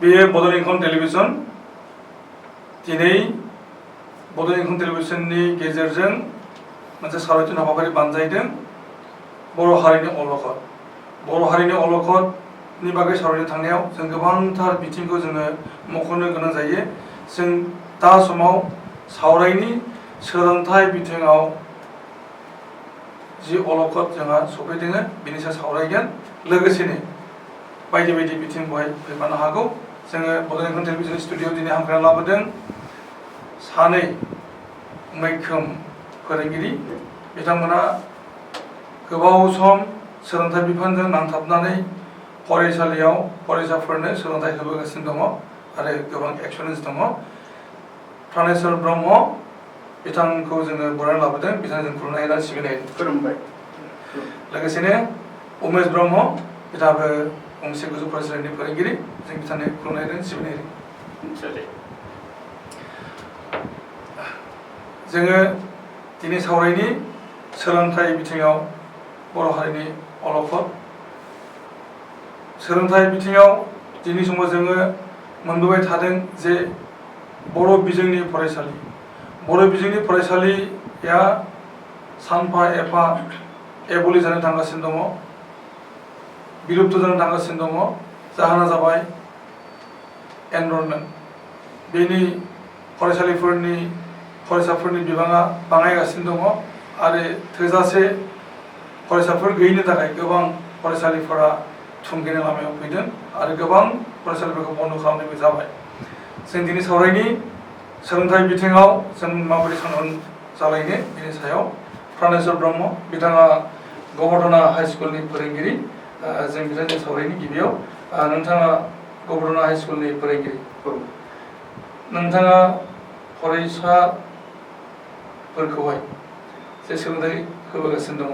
बेयो बड'लेण्ड इंखं टेलिभिजन दिनै बड'लेण्ड इंखं टेलिभिजननि गेजेरजों मोनसे सावरायथिन हाबाफारि बानजायदों बर' हारिनि अलखदनि बागै सावरायनो थांनायाव जों गोबांथार बिथिंखौ जोङो मख'नो गोनां जायो। जों दा समाव सावरायनि सोलोंथाइ बिथिङाव जि अलखद जोंहा सफैदों बेनि सायाव सावरायगोन। लोगोसेनो बायदि बायदि बिथिं बेवहाय फैफानो हागौ। जोङो बड'लेण्ड इंखं टेलिभिजन स्टुडिअ दिनै हांख्रायना लाबोदों सानै मैखोम फोरोंगिरि। बिथांमोना गोबाव सम सोलोंथाइ बिफानजों नांथाबनानै फरायसालियाव फरायसाफोरनो सोलोंथाइ होबोगासिनो दङ आरो गोबां एक्सपिरियेन्स दङ। प्रानेश्वर ब्रह्म बिथांखौ जोङो बरायना लाबोदों। बिथांजों खुलुमनाय आरो सिबिनाय खुलुमबाय। लोगोसेनो उमेश ब्रह्म बिथाङाबो गंसे गोजौ फरायसालिनि फोरोंगिरि। जों बिथांनो खुलुमनाय आरो सिबिनाय जोङो दिनै सावरायनि सोलोंथाइ बिथिङाव बर' हारिनि अलखद। सोलोंथाइ बिथिङाव दिनै समाव जोङो मोनबोबाय थादों जे बर' बिजोंनि फरायसालिया सानफा एफा एबुलि जानो थांगासिनो दङ, बिलुप्त जानो थांगासिनो दङ। जाहोना जाबाय एनरलमेन्ट। बेनि फरायसाफोरनि बिबाङा बाङायगासिनो दङ आरो थोजासे फरायसाफोर गैयिनि थाखाय गोबां फरायसालिफोरा थुंगेनाय लामायाव फैदों आरो गोबां फरायसालिफोरखौ बन्द' खालामनायबो जाबाय। जों दिनै सावरायनि सोलोंथाइ बिथिङाव जों माबोरै सांग्रां जालायनो बेनि सायाव प्रानेश्वर ब्रह्म बिथाङा गबर्धना हाइ स्कुलनि फोरोंगिरि। जों बिथांजों सावरायनि गिबियाव नोंथाङा गबर्धना हाइ स्कुलनि फोरोंगिरि। नोंथाङा फरायसाफोरखौहाय जे सोलोंथाइ होबोगासिनो दङ,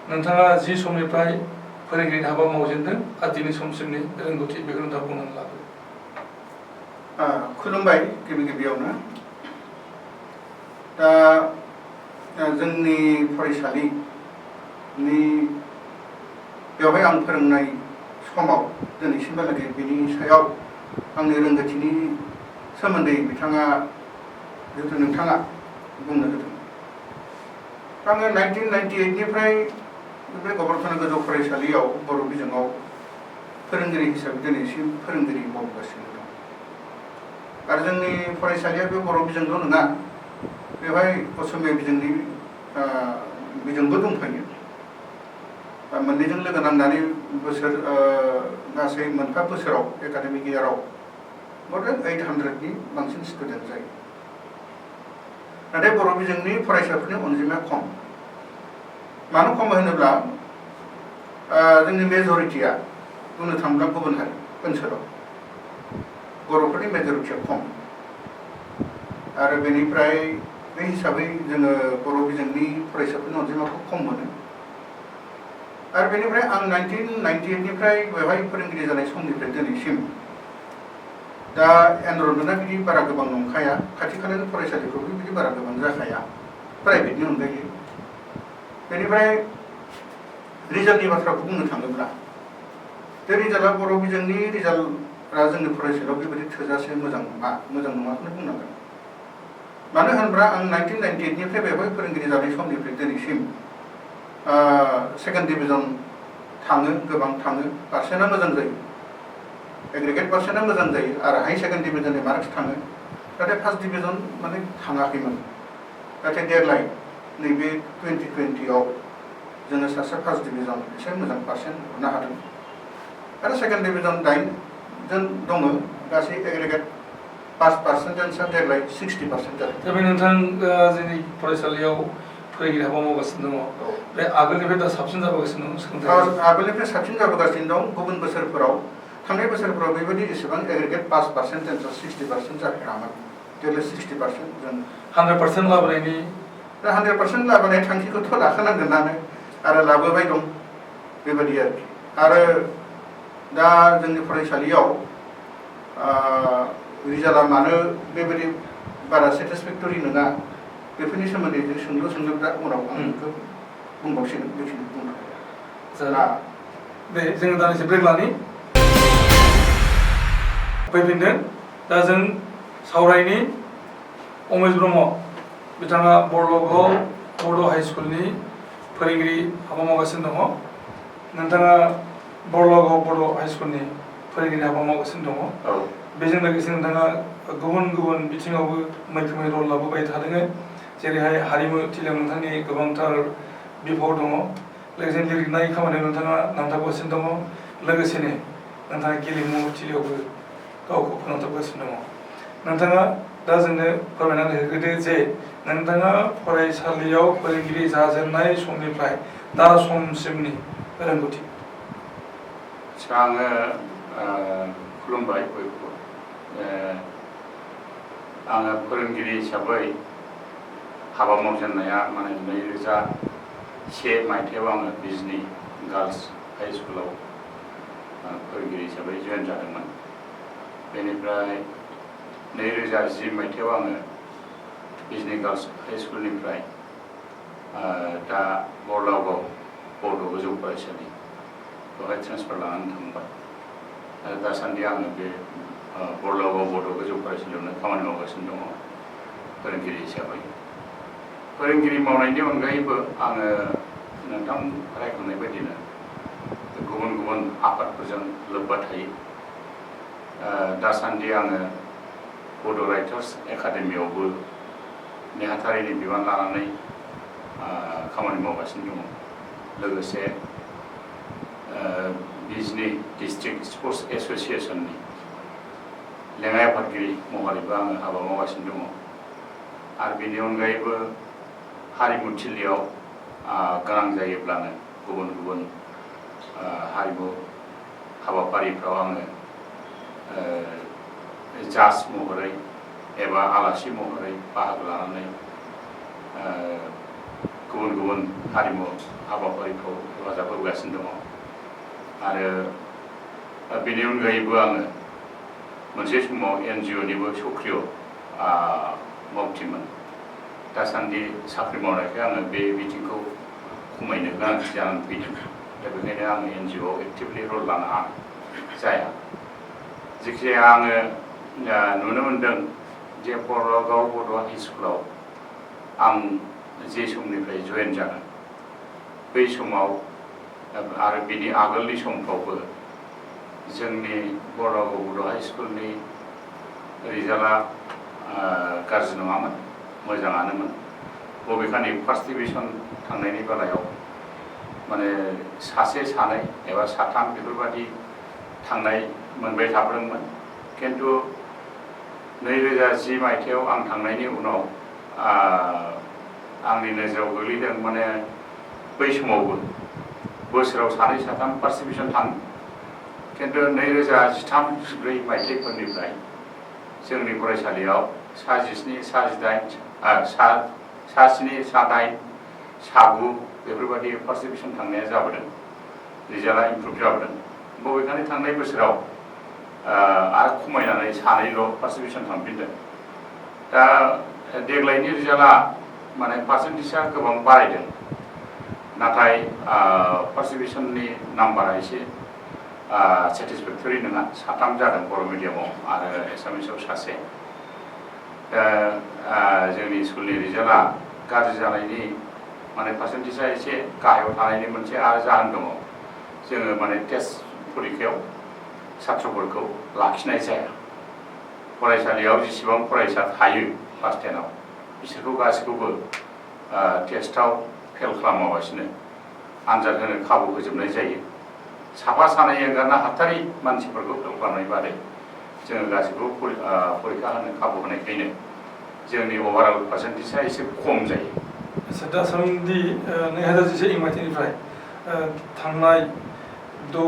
नोंथाङा जि समनिफ्राय फोरोंगिरिनि हाबा मावजेनदों आरो दिनै समसिमनि रोंगौथि बेखौ नोंथाङा बुंनानै लाबो। खुलुमबाय गिबियावनो। दा जोंनि फरायसालिनि बेवहाय आं फोरोंनाय समाव दिनैसिमहालागै बेनि सायाव आंनि रोंगौथिनि सोमोन्दै नोंथाङा बुंनो होदों। आङो 1998निफ्राय बे गबर्धना गोजौ फरायसालियाव बर' बिजोङाव फोरोंगिरि हिसाबै दिनैसिम फोरोंगिरि मावगासिनो दं। आरो जोंनि फरायसालिया बे बर' बिजोंल' नङा, बेवहाय असमिया बिजोंनि बिजोंबो दंफायो। मोननैजों लोगो नांनानै गासै मोनफा बोसोराव एकाडेमिक इयाराव more than 800नि बांसिन स्टुडेन्ट जायो। नाथाय बर' बिजोंनि फरायसाफोरनि अनजिमाया खम। मानो खम होनोब्ला जोंनि मेजरिटिया बुंनो थाङोब्ला गुबुन हारि ओनसोलाव बर'फोरनि मेजरिटिया खम। आरो बेनिफ्राय बे हिसाबै जोङो बर' बिजोंनि फरायसाफोरनि अनजिमाखौ खम मोनो। आरो बेनिफ्राय आं 1998निफ्राय बेवहाय फोरोंगिरि जानाय समनिफ्राय दिनैसिम दा एनरलमेन्टआ बिदि बारा गोबां नंखाया। खाथि खालानि फरायसालिफ्रावबो बिदि बारा गोबां जाखाया प्राइभेटनि अनगायै। बेनिफ्राय रिजाल्टनि बाथ्राखौ बुंनो थाङोब्ला बे रिजाल्टआ बर' बिजोंनि रिजाल्टआ जोंनि फरायसालियाव बेबायदि थोजासे मोजां नङाखौनो बुंनांगोन। मानो होनोब्ला आं 1998निफ्राय बेवहाय फोरोंगिरि जानाय समनिफ्राय दिनैसिम सेकेन्ड डिभिजन थाङो, गोबां थाङो, पार्सेन्टआ मोजां जायो, एग्रिगेट पार्सेन्टआ मोजां जायो आरो हाई सेकेन्ड डिभिजननि मार्क्स थाङो। नाथाय फार्स्ट डिभिजन थाङाखैमोन। नाथाय देग्लाय नैबे 2020आव जोङो सासे फार्स्ट डिभिजन एसे मोजां पार्सेन्ट हरनो हादों आरो सेकेन्ड डिभिजन 9 जन दङ। गासै एग्रिगेट पास पार्सेन्टेजआ देग्लाय 60% जादों। दा बे नोंथां जोंनि फरायसालियाव फोरोंगिरि हाबा मावगासिनो दङ, बे आगोलनिफ्राय दा साबसिन जाबोगासिनो दं? आगोलनिफ्राय साबसिन जाबोगासिनो दं। गुबुन बोसोरफोराव थांनाय बोसोरफोराव बेबायदि एसेबां एग्रिगेट पास पार्सेन्टेजआ 60% जाफेरामोन। देग्लाय 60% जों 100% लाबोनायनि 100% लाबोनाय थांखिखौथ' लाखानांगोनानो आरो लाबोबाय दं बेबायदि आरोखि। आरो दा जोंनि फरायसालियाव रिजाल्टआ मानो बेबायदि बारा सेटिसफेक्टरि नङा बेफोरनि सोमोन्दै जों सोंलुदा उनाव आं बेखौ बुंबावसिगोन। बेखिनि बुंनो दे जोङो दानदिसे ब्रेक लानि। फैफिनदों दा जों सावरायनि उमेश ब्रह्म बिथाङा बरलगाव बड' हाइ स्कुलनि फोरोंगिरि हाबा मावगासिनो दङ नोंथाङा बरलगाव बड' हाइ स्कुलनि फोरोंगिरि हाबा मावगासिनो दङ बेजों लोगोसे नोंथाङा गुबुन गुबुन बिथिङावबो मैखोमै रल लाबोबाय थादों जेरैहाय हारिमु थिलियाव नोंथांनि गोबांथार बिफाव दङ लोगोसे लिरनाय खामानियाव नोंथाङा नांथाबगासिनो दङ लोगोसेनो नोंथाङा गेलेमु थिलियावबो गावखौ फोनांथाबगासिनो दङ नोंथाङा दा जोंनो फोरमायनानै होग्रोदो जे नोंथाङा फरायसालियाव फोरोंगिरि जाजेननाय समनिफ्राय दा समसिमनि रोंगौथि आङो खुलुमबाय बयखौबो आङो फोरोंगिरि हिसाबै हाबा मावजेननाया माने 2001 मायथाइयाव आङो बिजनि गार्ल्स हाइ स्कुलाव फोरोंगिरि हिसाबै जयेन जादोंमोन बेनिफ्राय 2010 मायथाइयाव आङो बिजनि गार्ल्स हाइ स्कुलनिफ्राय दा बरलगाव बड' गोजौ फरायसालि बेवहाय ट्रेन्सफार लानानै थांबाय आरो दासान्दि आङो बे बरलगाव बड' गोजौ फरायसालियावनो खामानि मावगासिनो दङ फोरोंगिरि हिसाबै फोरोंगिरि मावनायनि अनगायैबो आङो नोंथां रायखांनाय बायदिनो गुबुन गुबुन आफादफोरजों लोब्बा थायो दासान्दि आङो बड' राइटार्स एकाडेमियावबो नेहाथारिनि बिबान लानानै खामानि मावगासिनो दङ लोगोसे बिजनि डिस्ट्रिक्ट स्पर्ट्स एस'सिएशननि लेङाइ आफादगिरि महरैबो आङो हाबा मावगासिनो दङ आरो बेनि अनगायैबो हारिमु थिलियाव गोनां जायोब्लानो गुबुन गुबुन हारिमु हाबाफारिफ्राव आङो जाज महरै एबा आलासि महरै बाहागो लानानै गुबुन गुबुन हारिमु हाबाफारिखौ हेफाजाब होगासिनो दङ आरो बेनि अनगायैबो आङो मोनसे समाव NGOनिबो सक्रिय मावथिमोन दासान्दि साख्रि मावनायखाय आङो बे बिथिंखौ खमायनो गोनांथि जानानै फैदों दा बेखायनो आङो NGOआव एक्टिभलि रल लानो जाया जिखिजाया आङो नुनो मोनदों जे बरलगाव बड' हाइ स्कुलाव आं जे समनिफ्राय जयेन जादों बै समाव आरो बिनि आगोलनि समफ्रावबो जोंनि बरलगाव बड' हाइ स्कुलनि रिजाल्टआ गाज्रि नङामोन मोजाङानोमोन बबेखानि फार्स्ट डिभिजन थांनायनि बेलायाव माने सासे सानै एबा साथाम बेफोरबायदि थांनाय मोनबाय थाबोदोंमोन किन्तु 2010 मायथाइयाव आं थांनायनि उनाव आंनि नोजोराव गोग्लैदों माने बै समावबो बोसोराव सानै साथाम फार्स्ट डिभिजन थाङो किन्तु 2013-14 मायथाइफोरनिफ्राय जोंनि फरायसालियाव सा17 सा18 सा7 सा8 सा9 बेफोरबायदि फार्स्ट डिभिजन थांनाया जाबोदों रिजाल्टआ इमप्रुभ जाबोदों बबेखानि थांनाय बोसोराव आरो खमायनानै सानैल' फार्स्ट डिभिजन थांफिनदों दा देग्लायनि रिजाल्टआ माने पार्सेन्टेजआ गोबां बारायदों नाथाय फार्स्ट डिभिजननि नाम्बारा एसे सेटिसफेक्टरि नङा साथाम जादों बर' मिडियामाव आरो एसामिसाव सासे दा जोंनि स्कुलनि रिजाल्टआ गाज्रि जानायनि माने पार्सेन्टेजआ एसे गाहायाव थानायनि मोनसे आरो जाहोन दङ जोङो माने टेस्ट परिखायाव छात्रफोरखौ लाखिनाय जाया फरायसालियाव जेसेबां फरायसा थायो क्लास 10आव बिसोरखौ गासैखौबो टेस्टआव फेल खालामालासिनो आनजाद होनो खाबु होजोबनाय जायो साफा सानै एंगारनो हाथारि मानसिफोरखौ फेल खालामनाय बादै जोङो गासैखौबो परिखा होनो खाबु होनायखायनो जोंनि अभारअल पार्सेन्टेजआ एसे खम जायो दासान्दि 2011 मायथाइनिफ्राय थांनाय 6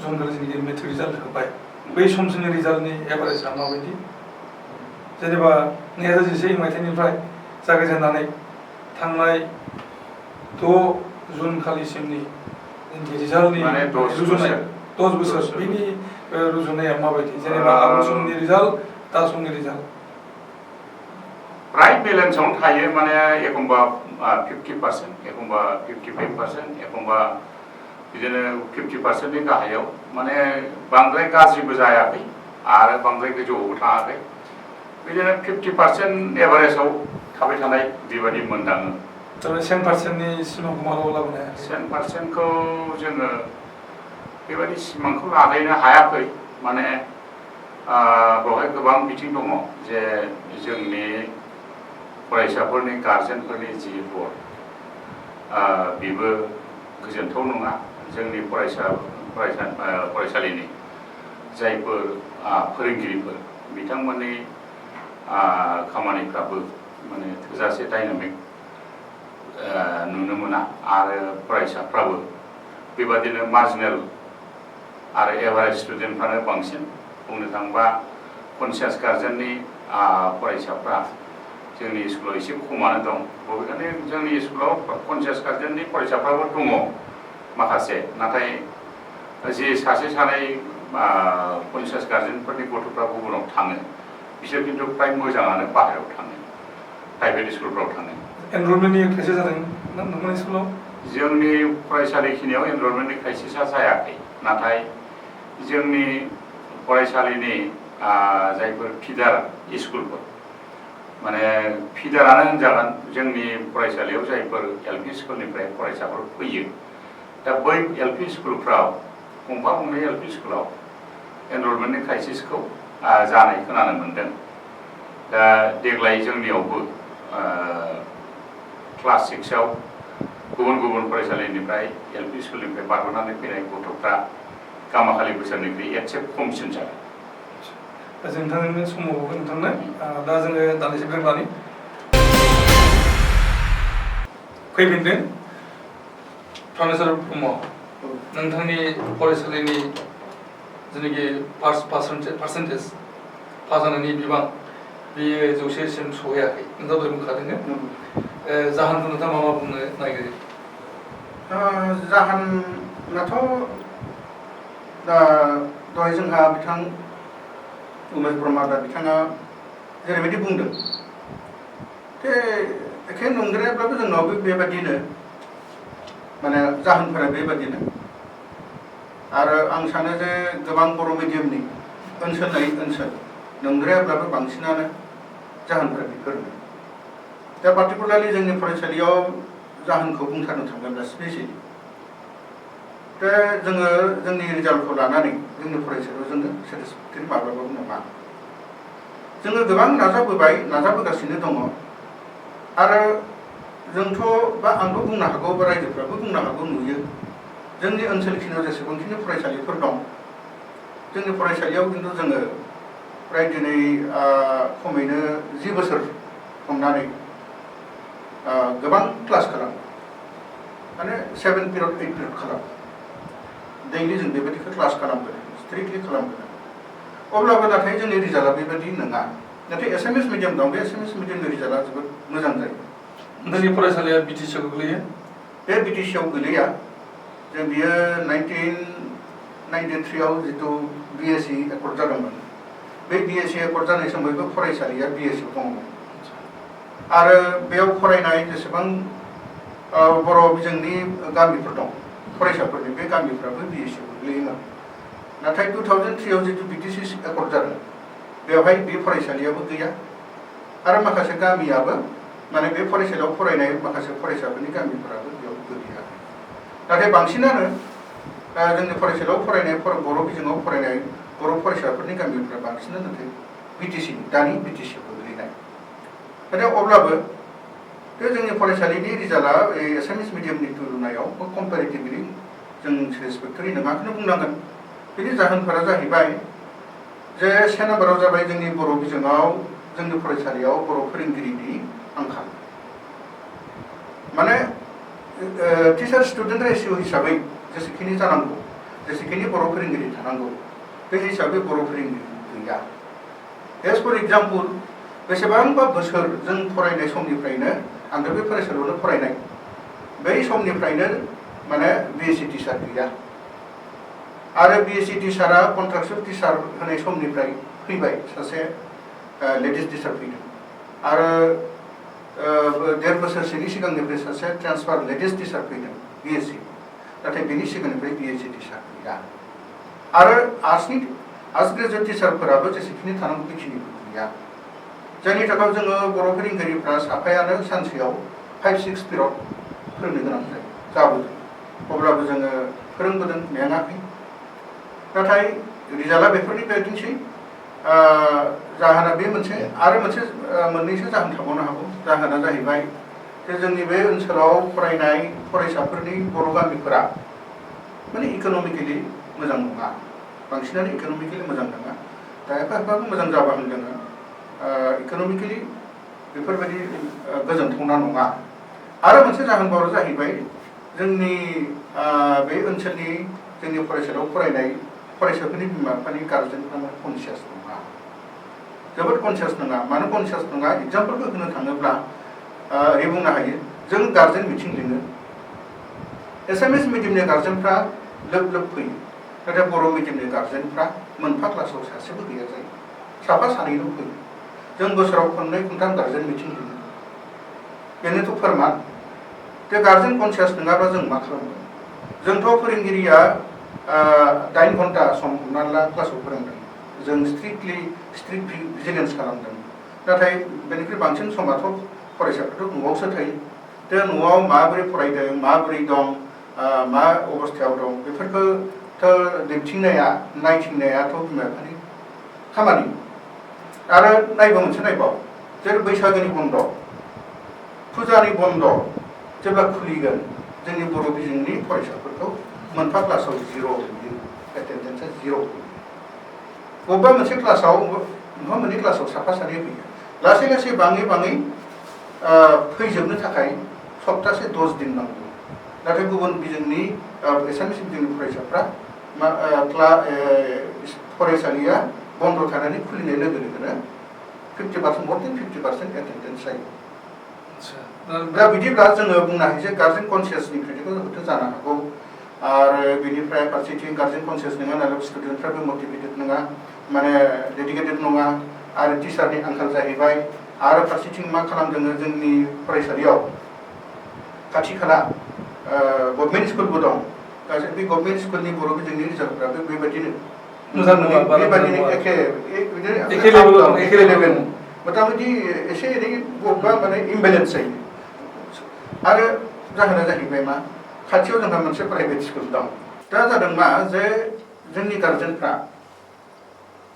जन जोंनि मेट्रिक रिजाल्ट होबाय बै समसिमनि रिजाल्टनि एभारेजआ माबायदि जेनेबा 2011 मायथाइनिफ्राय जागायजेननानै थांनाय 6 जुन खालिसिमनि रिजाल्टनि रुजुनाय 10 बोसोर बिनि रुजुनाया माबायदि जेनेबा आगोल समनि रिजाल्ट दा समनि रिजाल्ट प्राय बेलेन्सआवनो थायो माने एखमबा 50% एखमबा 55% एखमबा बिदिनो 50%नि गाहायाव माने बांद्राय गाज्रिबो जायाखै आरो बांद्राय गोजौआवबो थाङाखै बिदिनो 50% एभारेजाव थाबाय थानाय बेबायदि मोनदाङो। 10%नि सिमांखौ मालाबा लाबोनो हाया? 10%खौ जोङो बेबायदि सिमांखौ लालायनो हायाखै माने बेवहाय गोबां बिथिं दङ जे जोंनि फरायसाफोरनि गार्जेनफोरनि जि भट बेबो गोजोनथाव नङा। जोंनि फरायसालिनि जायफोर फोरोंगिरिफोर बिथांमोननि खामानिफ्राबो माने थोजासे डायनामिक नुनो मोना आरो फरायसाफ्राबो बेबादिनो मार्जिनेल आरो एभारेज स्टुडेन्टफ्रानो बांसिन बुंनो थाङोबा कनसियास गार्जेननि फरायसाफ्रा जोंनि स्कुलाव एसे खमानो दं। बबेखानि जोंनि स्कुलाव कनसियास गार्जेननि फरायसाफ्राबो दङ माखासे, नाथाय जि सासे सानै कनसियास गार्जेनफोरनि गथ'फ्रा गुबुनाव थाङो बिसोर खिन्थु फ्राय मोजाङानो बाहेरायाव थाङो, प्राइभेट स्कुलफ्राव थाङो। एनरलमेन्टनि क्राइसिस जादों ना नोंथांनि स्कुलाव? जोंनि फरायसालिखिनियाव एनरलमेन्टनि क्राइसिसा जायाखै, नाथाय जोंनि फरायसालिनि जायफोर फिडार स्कुलफोर माने फिडारानो होनजागोन जोंनि फरायसालियाव जायफोर एलपि स्कुलनिफ्राय फरायसाफोर फैयो दा बै एलपि स्कुलफ्राव गंफा गंनै एलपि स्कुलाव एनरलमेन्टनि क्राइसिसखौ जानाय खोनानो मोन्दों। दा देग्लाय जोंनियावबो क्लास 6आव गुबुन गुबुन फरायसालिनिफ्राय एलपि स्कुलनिफ्राय बारग'नानै फैनाय गथ'फ्रा गामाखालि बोसोरनिख्रुइ एसे खमसिन जादों। दा जों नोंथांनो समाव नोंथांनो दा जोङो दान्दिसे ब्रेक लानि फैफिनदों। प्रफेसर ब्रह्म, नोंथांनि फरायसालिनि जेनाखि पार्सेन्टेज पास जानायनि बिबां बेयो 100% सहैयाखै, नोंथाङा दहाय बुंखादों। जाहोनखौ नोंथाङा मा बुंनो नागिरो? जाहोनाथ' दा दहाय जोंहा बिथां उमेश ब्रह्म दा बिथाङा जेरैबायदि बुंदों जे एखे नंद्रायाब्लाबो जोंनावबो बेबादिनो माने जाहोनफोरा बेबादिनो। आरो आं सानो जे गोबां बर' मिडियामनि ओनसोल लायै ओनसोल नंद्रायाब्लाबो बांसिनानो जाहोनफोरा बेफोरनो। दा पार्टिकुलारलि जोंनि फरायसालियाव जाहोनखौ बुंथारनो थाङोब्ला स्पेसियेलि दा जोङो जोंनि रिजाल्टखौ लानानै जोंनि फरायसालियाव जोङो सेटिसफेक्टरि माब्लाबाबो नङा। जोङो गोबां नाजाबोगासिनो दङ आरो जोंथ' बा आंबो बुंनो हागौ बा रायजोफ्राबो बुंनो हागौ नुयो जोंनि ओनसोलखिनियाव जेसेबांखिनि फरायसालिफोर दं जोंनि फरायसालियाव खिन्थु जोङो प्राय दिनै खमैनो 10 बोसोर हमनानै गोबां क्लास खालामो, माने 7 पिरियड 8 पिरियड खालामो। दैलि जों बेबायदिखौ क्लास खालामबोदों, स्ट्रिक्टलि खालामबोदों। अब्लाबो नाथाय जोंनि रिजाल्टआ बेबायदि नङा। नाथाय एसामिस मिडियाम दं, बे एसामिस मिडियामनि रिजाल्टआ जोबोद मोजां जायो। नोंथांनि फरायसालिया बिटिसिआव गोग्लैयो? बे बिटिसिआव गोलैया। जों बियो 1993आव जितु बिएससि एकर्ड जादोंमोन, बे बिएससि एकर्ड जानाय समावबो फरायसालिया बिएससिआव दङमोन। आरो बेयाव फरायनाय जेसेबां बर' बिजोंनि गामिफोर दं फरायसाफोरनि, बे गामिफ्राबो बिएससिआव गोग्लैयोमोन। नाथाय 2003आव जितु बिटिसि एकर्ड जादों बेवहाय बे फरायसालियाबो गैया आरो माखासे गामियाबो माने बे फरायसालियाव फरायनाय माखासे फरायसाफोरनि गामिफोराबो बेयाव गोग्लैया। नाथाय बांसिनानो जोंनि फरायसालियाव फरायनाय बर' बिजोङाव फरायनाय बर' फरायसाफोरनि गामिफ्रा बांसिनानो नाथाय बिटिसि दानि बिटिसिआव गोग्लैनाय। नाथाय अब्लाबो बे जोंनि फरायसालिनि रिजाल्टआ एसामिस मिडियामनि तुलनायाव कम्पेरिटिभलि जों सेटिसफेक्टरि नङाखौनो बुंनांगोन। बेनि जाहोनफोरा जाहैबाय जे से नाम्बाराव जाबाय जोंनि बर' बिजोङाव जोंनि फरायसालियाव बर' फोरोंगिरिनि आंखाल। माने टिचार स्टुडेन्ट रेसिय' हिसाबै जेसेखिनि जानांगौ, जेसेखिनि बर' फोरोंगिरि थानांगौ, बे हिसाबै बर' फोरोंगिरि गैया। एज फर एग्जाम्पल बेसेबांबा बोसोर जों फरायनाय समनिफ्रायनो आं बे फरायसालियावनो फरायनाय, बै समनिफ्रायनो माने बिएससि टिचार गैया। आरो बिएससि टिचारा कन्ट्राक्चुअल टिचार होनाय समनिफ्राय फैबाय, सासे लेडिस टिचार फैदों। आरो 1.5 बोसोरसोनि सिगांनिफ्राय सासे ट्रान्सफार लेडिस टिचार फैदों बिएससि, नाथाय बेनि सिगांनिफ्राय बिएससि टिचार गैया। आरो आर्ट्सनि आस ग्रेजुएट टिचारफोराबो जेसेखिनि थानांगौ बेखिनिबो गैया जायनि थाखाय जोङो बर' फोरोंगिरिफ्रा साफायानो सानसेयाव 5-6 पिरियड फोरोंनो गोनां जाबोदों अब्लाबो जोङो फोरोंबोदों मेङाखै नाथाय रिजाल्टआ बेफोरनि बायदिनोसै जाहोना बे मोनसे आरो मोनसे मोननैसो जाहोन थाबावनो हागौ जाहोना जाहैबाय जे जोंनि बे ओनसोलाव फरायनाय फरायसाफोरनि बर' गामिफोरा माने इक'नमिकेलि मोजां नङा बांसिनानो इक'नमिकेलि मोजां नङा दा एफा मोजां जाबाय जोङो इक'नमिकेलि बेफोरबायदि गोजोनथावना नङा आरो मोनसे जाहोनबाव जाहैबाय जोंनि बे ओनसोलनि जोंनि फरायसालियाव फरायनाय फरायसाफोरनि बिमा बिफानि गार्जेनफ्रा कनसियास नङा जोबोद कनसियास नङा मानो कनसियास नङा एग्जामपोलबो होनो थाङोब्ला ओरै बुंनो हायो जों गार्जेन मिटिं लिङो एसामिस मिडियामनि गार्जेनफ्रा लोब फैयो नाथाय बर' मिडियामनि गार्जेनफ्रा मोनफा क्लासाव सासेबो गैया जायो साफा सानैल' फैयो जों बोसोराव खननै खनथाम गार्जेन मिटिं लिङो बेनोथ' फोरमान बे गार्जेन कनसियास नङाब्ला जों मा खालामगोन जोंथ' फोरोंगिरिया 8 घन्टा सम हमनानै ला क्लासाव फोरोंदों जों स्ट्रिक्ट भिजिलेन्स खालामदों नाथाय बेनिख्रुइ बांसिन समाथ' फरायसाफोरथ' न'आवसो थायो दा न'आव माबोरै फरायदों माबोरै दं मा अबस्थायाव दं बेफोरखौथ' दिन्थिनाया नायथिंनायाथ' बिमा बिफानि खामानि आरो मोनसे नायबाव जेरै बैसागोनि बन्द फुजानि बन्द जेब्ला खुलिगोन जोंनि बर' बिजोंनि फरायसाफोरखौ मोनफा क्लासाव 0 एटेन्डेन्सआ 0 बबेबा मोनसे क्लासाव मोनफा मोननै क्लासाव साफा सानै फैयो लासै बाङै फैजोबनो थाखाय सप्तासे 10 दिन नांगौ नाथाय गुबुन बिजोंनि एसामिस मिडियामनि फरायसाफ्रा फरायसालिया बन्द थानानै खुलिनाय लोगो लोगोनो 50% more than 50% एटेन्डेन्स जायो दा बिदिब्ला जोङो बुंनो हायो जे गार्जेन कनसियासनि क्रिटिकल हयथ' जानो हागौ आरो बेनिफ्राय फारसेथिं गार्जेन कनसियास नङा नालाय स्टुडेन्टफ्राबो मटिभेटेड नङा माने डेडिकेटेड नङा आरो टिचारनि आंखाल जाहैबाय आरो फारसेथिं मा खालामदों जोंनि फरायसालियाव खाथि खाला गभर्नमेन्ट स्कुलबो दं दा बे गभर्नमेन्ट स्कुलनि बर' बिजोंनि रिजाल्टफ्राबो बेबायदिनो मोजां नङा बेबायदिनो एखे लेभेल मथा-मथि एसे एनै बबेबा माने इमबेलेन्स जायो आरो जाहोना जाहैबाय मा खाथियाव जोंहा मोनसे प्राइभेट स्कुल दं दा जादों मा जे जोंनि गार्जेनफ्रा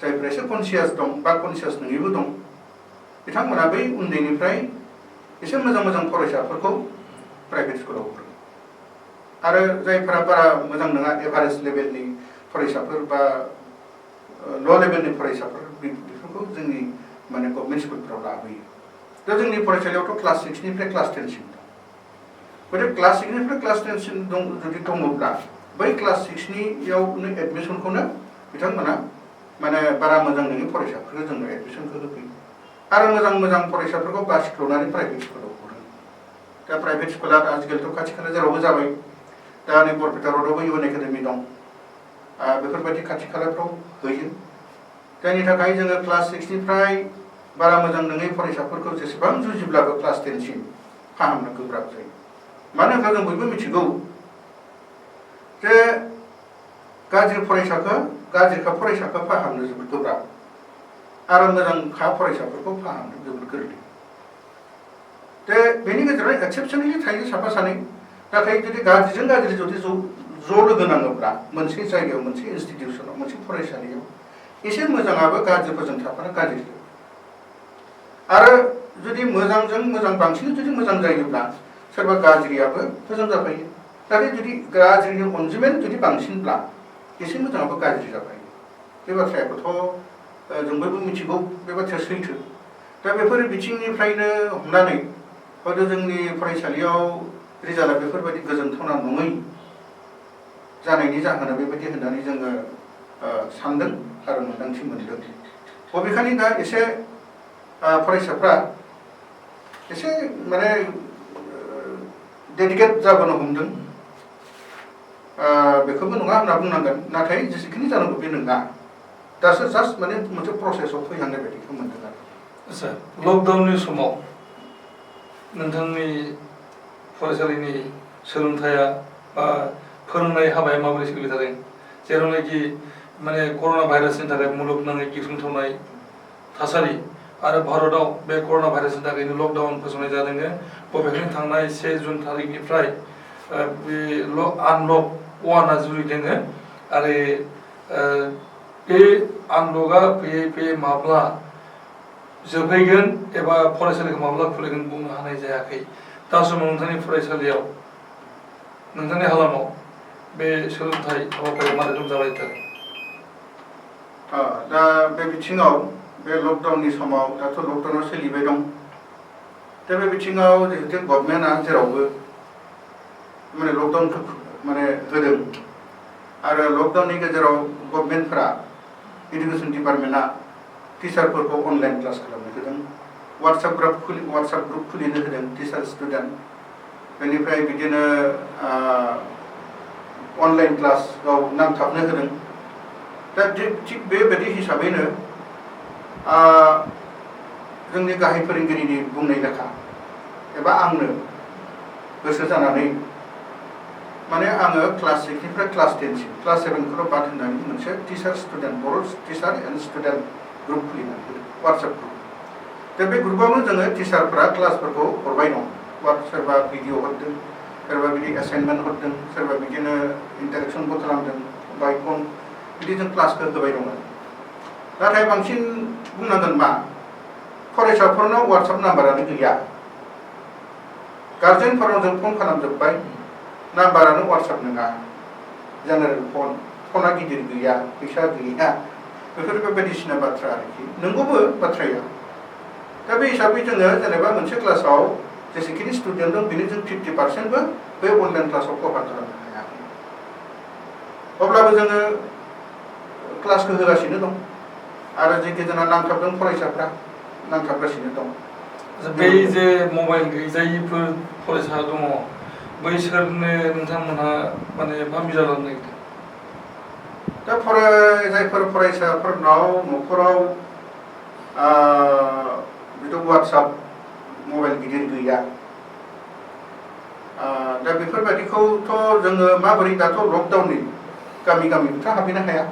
जायफ्रा एसे कनसियास दं बा कनसियास नङैबो दं बिथांमोना बै उन्दैनिफ्राय एसे मोजां फरायसाफोरखौ प्राइभेट स्कुलाव हरो आरो जायफोरा बारा मोजां नङा एभारेज लेभेलनि फरायसाफोर बा ल' लेभेलनि फरायसाफोर बेफोरखौ जोंनि माने गभर्नमेन्ट स्कुलफ्राव लाबोयो दा जोंनि फरायसालियावथ' क्लास 6निफ्राय क्लास 10सिम दं गथिखे क्लास 6निफ्राय क्लास 10सिम जुदि दङब्ला बै क्लास 6नियावनो एडमिसनखौनो बिथांमोना माने बारा मोजां नङि फरायसाफोरखौ जोङो एडमिसनखौ होफैयो आरो मोजां फरायसाफोरखौ बासिख्ल'नानै प्राइभेट स्कुलाव हरो दा प्राइभेट स्कुला आजिखालिथ' खाथि खाला जेरावबो जाबाय दा नै बरपेटा रडआवबो इउएन एकाडेमि दं बेफोरबायदि खाथि खालाफ्राव होयो जायनि थाखाय जोङो क्लास 6निफ्राय बारा मोजां नङै फरायसाफोरखौ जेसेबां जुजिब्लाबो क्लास 10सिम फाहामनो गोब्राब जायो मानो होनब्ला जों बयबो मिथिगौ जे गाज्रि फरायसाखौ फाहामनो जोबोद गोब्राब आरो मोजांखा फरायसाफोरखौ फाहामनो जोबोद गोरलै दा बेनि गेजेराव एक्सेप्सनेलि थायो साफा सानै नाथाय जुदि गाज्रिजों गाज्रि जुदि ज' लोगो नाङोब्ला मोनसे जायगायाव मोनसे इनस्टिटिउसनाव मोनसे फरायसालियाव एसे मोजाङाबो गाज्रिफोरजों थाफानो गाज्रि आरो जुदि मोजांजों मोजां बांसिन जुदि मोजां जायोब्ला सोरबा गाज्रियाबो मोजां जाफायो नाथाय जुदि गाज्रिनि अनजिमायानो जुदि बांसिनब्ला एसे मोजाङाबो गाज्रि जाफायो बे बाथ्रायाबोथ' जों बयबो मिथिगौ बे बाथ्राया सैथो दा बेफोर बिथिंनिफ्रायनो हमनानै हयथ' जोंनि फरायसालियाव रिजाल्टआ बेफोरबायदि गोजोनथावना नङै जानायनि जाहोना बेबायदि होननानै जोङो सानदों आरो मोन्दांथि मोनदों बबेखानि दा एसे फरायसाफ्रा एसे माने डेडिकेट जाबोनो हमदों बेखौबो नङा होनना बुंनांगोन नाथाय जेसेखिनि जानांगौ बे नङा दासो जास्ट माने मोनसे प्रसेसआव फैहांनाय बायदिखौ मोनदों आरो आच्छा लकडाउननि समाव नोंथांनि फरायसालिनि सोलोंथाया बा फोरोंनाय हाबाया माबोरै सोलिबाय थादों जेरावनाखि माने कर'ना भाइरासनि थाखाय मुलुगनाङै गिख्रंथावनाय थासारि आरो भारतआव बे कर'ना भाइरासनि थाखायनो लकडाउन फोसावनाय जादों बबेखानि थांनाय 1 जुन थारिखनिफ्राय बे आनलक 1आ जुरिदों आरो बे आनलकआ फैयै फैयै माब्ला जोबहैगोन एबा फरायसालिखौ माब्ला खुलिगोन बुंनो हानाय जायाखै दा समाव नोंथांनि फरायसालियाव नोंथांनि हालामाव बे सोलोंथाइ हाबाफारिया मा रोखोम जाबाय थादों दा बे बिथिङाव बे लकडाउननि समाव दाथ' लकडाउनाव सोलिबाय दं दा बे बिथिङाव जिहेतु गभर्नमेन्टआ जेरावबो माने लकडाउनखौ माने होदों आरो लकडाउननि गेजेराव गभर्नमेन्टफोरा एडुकेसन डिपार्टमेन्टआ टिचारफोरखौ अनलाइन क्लास खालामनो होदों वाट्सएप ग्रुप खुलिनो होदों टिचार स्टुडेन्ट बेनिफ्राय बिदिनो अनलाइन क्लासआव नांथाबनो होदों दा थिग बेबायदि हिसाबैनो जोंनि गाहाय फोरोंगिरिनि बुंनाय लेखा एबा आंनो गोसो जानानै माने आङो क्लास 6 निफ्राय क्लास 10 सिम क्लास 7 खौल' बाद होनानै मोनसे टिचार स्टुडेन्ट बर' टिचार एन्ड स्टुडेन्ट ग्रुप खुलिनानै वाट्सएप ग्रुप दा बे ग्रुपआवनो जोङो टिचारफोरा क्लासफोरखौ हरबाय दं सोरबा भिडिअ हरदों सोरबा बिदि एसाइनमेन्ट हरदों सोरबा बिदिनो इन्टारेक्सनबो खालामदों बाय फन बिदि जों क्लासखौ होबाय दङ नाथाय बांसिन बुंनांगोन मा फरायसाफोरनाव वाट्सएप नाम्बारानो गैया गार्जेनफोरनाव जों फन खालामजोब्बाय नाम्बारानो वाट्सएप नङा जेनेरेल फना गिदिर गैया फैसा गैया बेफोर बायदिसिना बाथ्रा आरोखि नंगौबो बाथ्राया दा बे हिसाबै जोङो जेनेबा मोनसे क्लासाव जेसेखिनि स्टुडेन्ट दं बेनि जों 50%बो बे अनलाइन क्लासाव कभार खालामनो हायाखै अब्लाबो जोङो क्लासखौ होगासिनो दं आरो जे गोजाना नांथाबदों फरायसाफ्रा नांथाबगासिनो दं बे जे मबाइल गैजायिफोर फरायसा दङ बैसोरनो नोंथांमोनहा माने मा बिजाब लानो नागिरदों दा जायफोर फरायसाफोरनाव न'खराव बिदि वाट्सएप मबाइल गिदिर गैया दा बेफोरबायदिखौथ' जोङो माबोरै दाथ' लकडाउननि गामि गामिथ' हाबहैनो हाया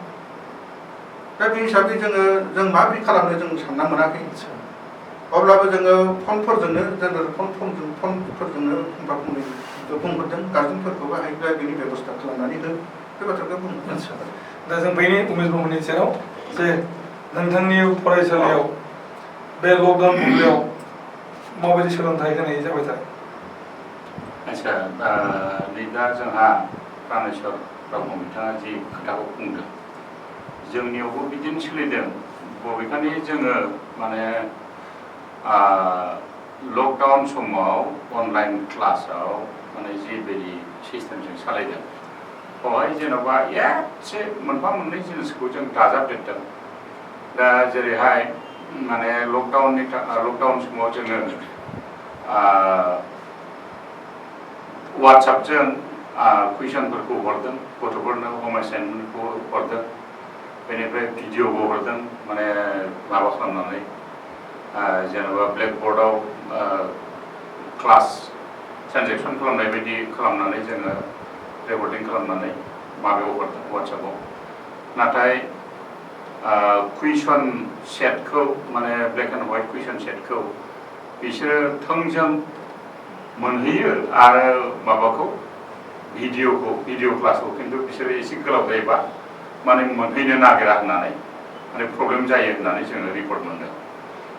दा बे हिसाबै जों माबोरै खालामनो जों सानना मोनाखै अब्लाबो जोङो फनफोरजोंनो जेनेरेल फनफोरजोंनो फंफा फंनै बुंहरदों गार्जेनफोरखौबो हायोब्ला बेनि बेबस्था खालामनानै हो बे बाथ्राखौ बुंहरदों दा जों बैनि उमेश ब्रह्मनि सेराव जे नोंथांनि फरायसालियाव बे लकडाउन मुगायाव माबायदि सोलोंथाइ होनाय जाबाय थादों आच्छा नै दा जोंहा प्रानेश्वर ब्रह्म बिथाङा जि खोथाखौ बुंदों जोंनियावबो बिदिनो सोलिदों बबेखानि जोङो माने लकडाउन समाव अनलाइन क्लासाव माने जिबायदि सिस्टेमजों सालायदों बेवहाय जेन'बा एसे मोनफा मोननै जिनिसखौ जों दाजाबदेरदों दा जेरैहाय माने लकडाउन समाव जोङो वाट्सएपजों कुइसनफोरखौ हरदों गथ'फोरनो हम एसाइनमेन्टखौ हरदों बेनिफ्राय भिडिअबो हरदों माने माबा खालामनानै जेनेबा ब्लेकबर्डआव क्लास ट्रेन्जेक्सन खालामनाय बायदि खालामनानै जोङो रेकर्डिं खालामनानै माबायाव हरदों वाट्सएपआव नाथाय कुइसन सेटखौ माने ब्लेक एन्ड व्हाइट कुइसन सेटखौ बिसोरो थोंजों मोनहैयो आरो माबाखौ भिडिअ क्लासखौ खिन्थु बिसोरो एसे गोलाव जायोबा माने मोनहैनो नागिरा होननानै माने प्रब्लेम जायो होननानै जोङो रिपर्ट मोनदों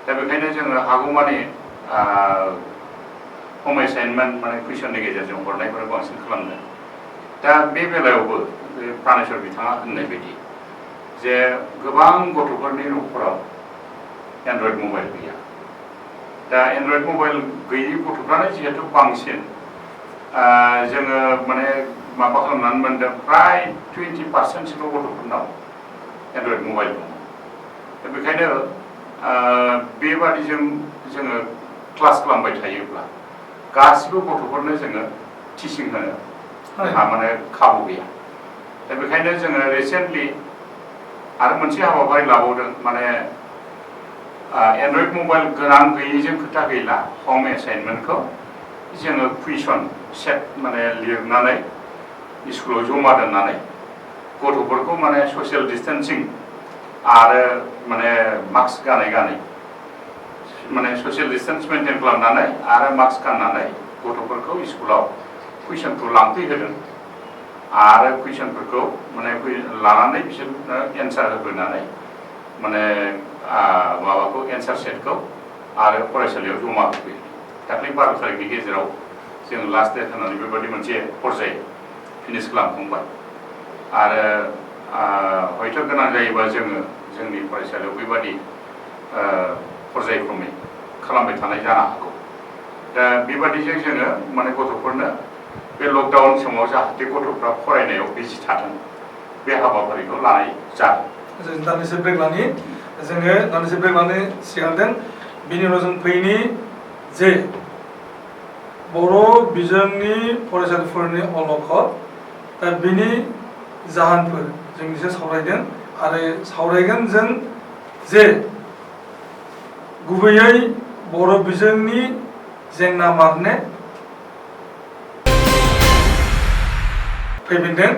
दा बेखायनो जोङो हागौमानि हम एसाइनमेन्ट माने कुइसननि गेजेरजों हरनायफोर बांसिन खालामदों दा बे बेलायावबो बे प्रानेश्वर बिथाङा होननाय बायदि जे गोबां गथ'फोरनि न'खराव एन्ड्रइड मबाइल गैया दा एन्ड्रइड मबाइल गैयि गथ'फ्रानो जिहेतु बांसिन जोङो माने माबा खालामनानै मोनदों फ्राय 20%सोल' गथ'फोरनाव एन्ड्रइड मबाइल दङ दा बेखायनो बेबादिजों जोङो क्लास खालामबाय थायोब्ला गासिबो गथ'फोरनो जोङो टिचिं होनो माने खाबु गैया दा बेखायनो जोङो रिसेन्टलि आरो मोनसे हाबाफारि लाबावदों माने एन्ड्रइड मबाइल गोनां गैयैजों खोथा गैला हम एसाइनमेन्टखौ जोङो कुइसन सेट माने लिरनानै स्कुलाव जमा दोननानै गथ'फोरखौ माने ससियेल डिस्टेन्सिं आरो माने मास्क गानै माने ससियेल डिस्टेन्स मेनटेन खालामनानै आरो मास्क गाननानै गथ'फोरखौ स्कुलाव कुइसनखौ लांफैहोदों आरो कुइसनफोरखौ माने लानानै बिसोरनो एन्सार होनानै माने माबाखौ एन्सार सेटखौ आरो फरायसालियाव जमा होफैयो दाख्लै 12 तारिखनि गेजेराव जों लास्ट डेट होनानै बेबायदि मोनसे पर्याय फिनिश खालामखांबाय आरो हयथ' गोनां जायोबा जोङो जोंनि फरायसालियाव बेबादि पर्यायक्रमै खालामबाय थानाय जानो हागौ दा बेबादिजों जोङो माने गथ'फोरनो बे लकडाउन समाव जाहाथे गथ'फ्रा फरायनायाव बिजि थाथों बे हाबाफारिखौ लानाय जादों दान्दिसे ब्रेक लानो सिगांदों बिनि उनाव जों फैनि जे बर' बिजोंनि फरायसालिफोरनि अलखद दा बिनि जाहोनफोर जों एसे सावरायदों आरो सावरायगोन जों जे गुबैयै बर' बिजोंनि जेंना माने फैफिनदों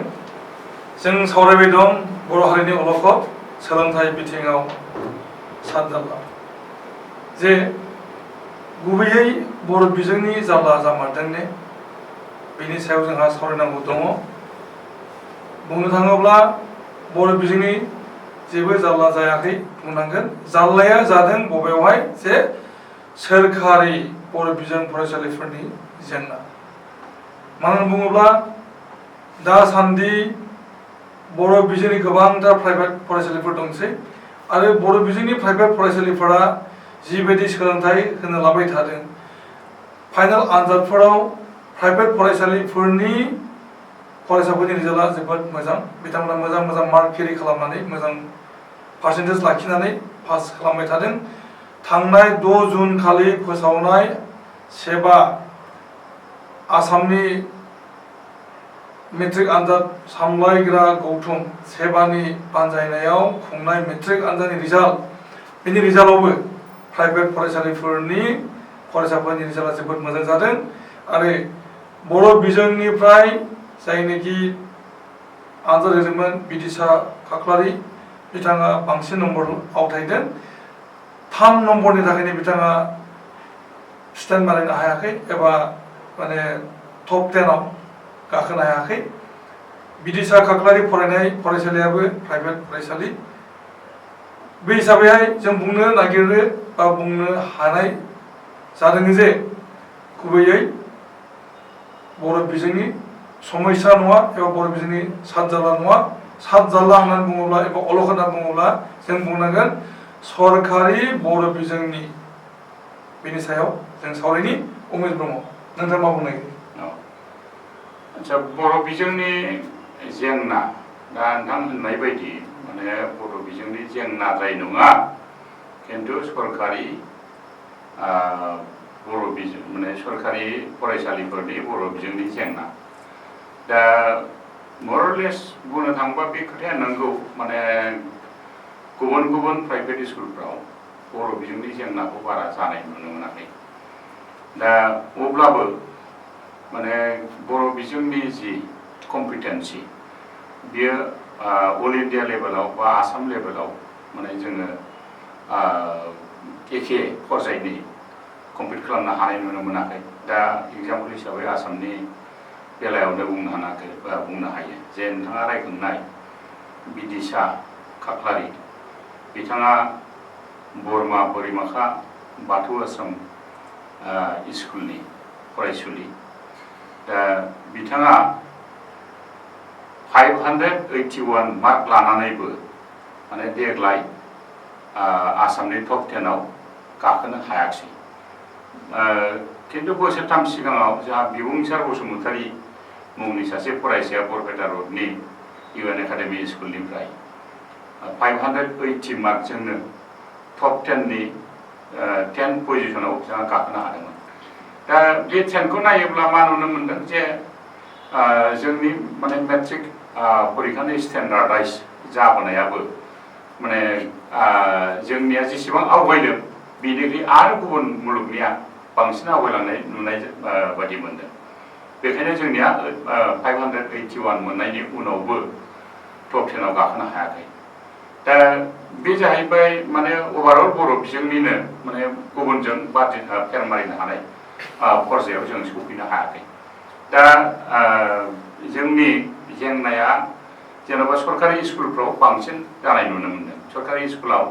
जों सावरायबाय दं बर' हारिनि अलखद सोलोंथाइ बिथिङाव सानजाला जे गुबैयै बर' बिजोंनि जारला जामारदोंने बेनि सायाव जोंहा सावरायनांगौ दङ बुंनो थाङोब्ला बर' बिजोंनि जेबो जारला जायाखै बुंनांगोन जारलाया जादों बबेयावहाय जे सोरखारि बर' बिजों फरायसालिफोरनि जेंना मानो होनना बुङोब्ला दासान्दि बर' बिजोंनि गोबांथार प्राइभेट फरायसालिफोर दंसै आरो बर' बिजोंनि प्राइभेट फरायसालिफोरा जिबायदि सोलोंथाइ होनो लाबाय थादों फाइनाल आनजादफोराव प्राइभेट फरायसालिफोरनि फरायसाफोरनि रिजाल्टआ जोबोद मोजां बिथांमोना मोजां मार्क केरि खालामनानै मोजां पार्सेन्टेज लाखिनानै पास खालामबाय थादों थांनाय 6 जुन खालि फोसावनाय सेबा आसामनि मेट्रिक आनजाद सामलायग्रा गौथुम सेबानि बानजायनायाव खुंनाय मेट्रिक आनजादनि रिजाल्ट बेनि रिजाल्टआवबो प्राइभेट फरायसालिफोरनि फरायसाफोरनि रिजाल्टआ जोबोद मोजां जादों आरो बर' बिजोंनिफ्राय जायनोखि आनजाद होदोंमोन बिदिसा खाख्लारि बिथाङा बांसिन नम्बर आवथायदों 3 नम्बरनि थाखायनो बिथाङा स्टेन्ड बानायनो हायाखै एबा माने टप 10 आव गाखोनो हायाखै बिदिसा खाख्लारि फरायनाय फरायसालियाबो प्राइभेट फरायसालि बे हिसाबैहाय जों बुंनो नागिरो बा बुंनो हानाय जादों जे गुबैयै बर' बिजोंनि समस्या नङा एबा बर' बिजोंनि सातजारला नङा सातजारला होननानै बुङोब्ला एबा अलखद होननानै बुङोब्ला जों बुंनांगोन सरकारि बर' बिजोंनि बेनि सायाव जों सावरायनि उमेश ब्रह्म नोंथाङा मा बुंनो नागिरो आच्छा बर' बिजोंनि जेंना दा नोंथां होननाय बायदि माने बर' बिजोंनि जेंनाद्राय नङा किन्तु सरकारि बर' बिजों माने सरकारि फरायसालिफोरनि बर' बिजोंनि जेंना दा मरलेस बुंनो थाङोबा बे खोथाया नंगौ माने गुबुन प्राइभेट स्कुलफ्राव बर' बिजोंनि जेंनाखौ बारा जानाय नुनो मोनाखै दा अब्लाबो माने बर' बिजोंनि जि कम्पिटेन्सि बियो अल इन्डिया लेभेलाव बा आसाम लेभेलाव माने जोङो एखे पर्यायनि कम्पिट खालामनो हानाय नुनो मोनाखै दा एग्जाम्पल हिसाबै आसामनि बेलायावनो बुंनो हायो जे नोंथाङा रायखांनाय बिदिसा खाख्लारि बिथाङा बरमा बोरिमाखा बाथौ आश्रम स्कुलनि फरायसुलि दा बिथाङा 581 मार्क लानानैबो माने देग्लाय आसामनि टप 10 आव गाखोनो हायाखिसै किन्तु बोसोरथाम सिगाङाव जोंहा बिबुंसार बसुमतारी मुंनि सासे फरायसाया बरपेटा रडनि UN एकाडेमि स्कुलनिफ्राय 580 मार्कजोंनो टप 10 नि 10 पजिशनाव जोंहा गाखोनो हादोंमोन दा बे 10खौ नायोब्ला मा नुनो मोनदों जे जोंनि माने मेट्रिक परिखानि स्टेन्डार्डाइज जाबोनायाबो माने जोंनिया जेसेबां आवगायदों बेनिख्रुइ आरो गुबुन मुलुगनिया बांसिन आवगायलांनाय नुनाय बादि मोनदों बेखायनो जोंनिया 581 मोननायनि उनावबो टप टप 10 आव गाखोनो हायाखै दा बे जाहैबाय माने ओभारअल बर' बिजोंनिनो माने गुबुनजों बादि फेर मारिनो हानाय पर्यायाव जों सफैनो हायाखै दा जोंनि जेंनाया जेन'बा सरकारि स्कुलफ्राव बांसिन जानाय नुनो मोनदों सरकारि स्कुलाव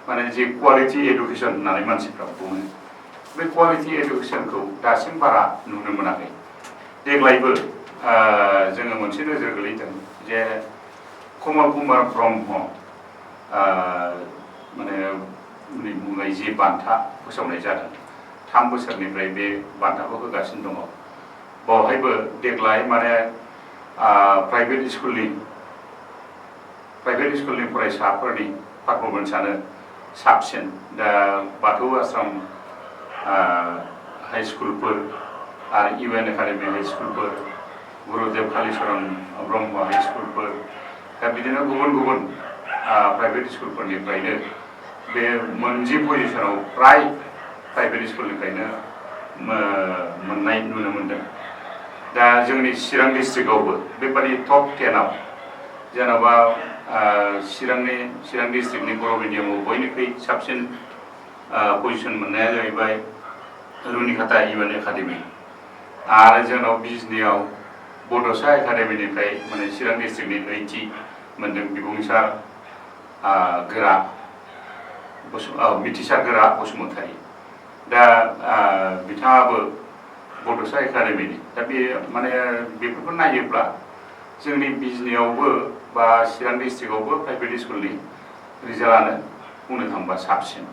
माने जे क्वालिटी एडुकेशन होननानै मानसिफ्रा बुङो बे क्वालिटी एडुकेशनखौ दासिम बारा नुनो मोनाखै देग्लायबो जोङो मोनसे नोजोर गोलैदों जे कमल कुमार ब्रह्म माने मुङै जि बान्था फोसावनाय जादों 3 बोसोरनिफ्राय बे बान्थाखौ होगासिनो दङ बावहायबो देग्लाय माने प्राइभेट स्कुलनि फरायसाफोरनि पारफरमेन्सआनो साबसिन दा बाथौ आश्रम हाई स्कुलफोर आरो UN एकाडेमी हाई स्कुलफोर गुरुदेव कालीचरण ब्रह्म हाई स्कुलफोर दा बिदिनो गुबुन गुबुन प्राइभेट स्कुलफोरनिफ्रायनो बे मोनजि पोजिशनाव प्राय प्राइभेट स्कुलनिफ्रायनो मोननाय नुनो मोनदों दा जोंनि चिरां डिस्ट्रिक्टआवबो बेबादि टप 10 आव जेन'बा चिरां डिस्ट्रिक्टनि बर' मिडियामाव बयनिख्रुइ साबसिन पोजिशन मोननाया जाहैबाय रुनिखाता UN एकाडेमी आरो जोंनाव बिजनियाव बड'सा एकाडेमीनिफ्राय माने चिरां डिस्ट्रिक्टनि नैथि मोनदों बिबुंसार गोरा मिथिसार गोरा बसुमतारी दा बिथाङाबो बड'सा एकाडेमीनि दा बे माने बेफोरखौ नायोब्ला जोंनि बिजनियावबो बा चिरां डिस्ट्रिक्टआवबो प्राइभेट स्कुलनि रिजाल्टआनो बुंनो थांबा साबसिन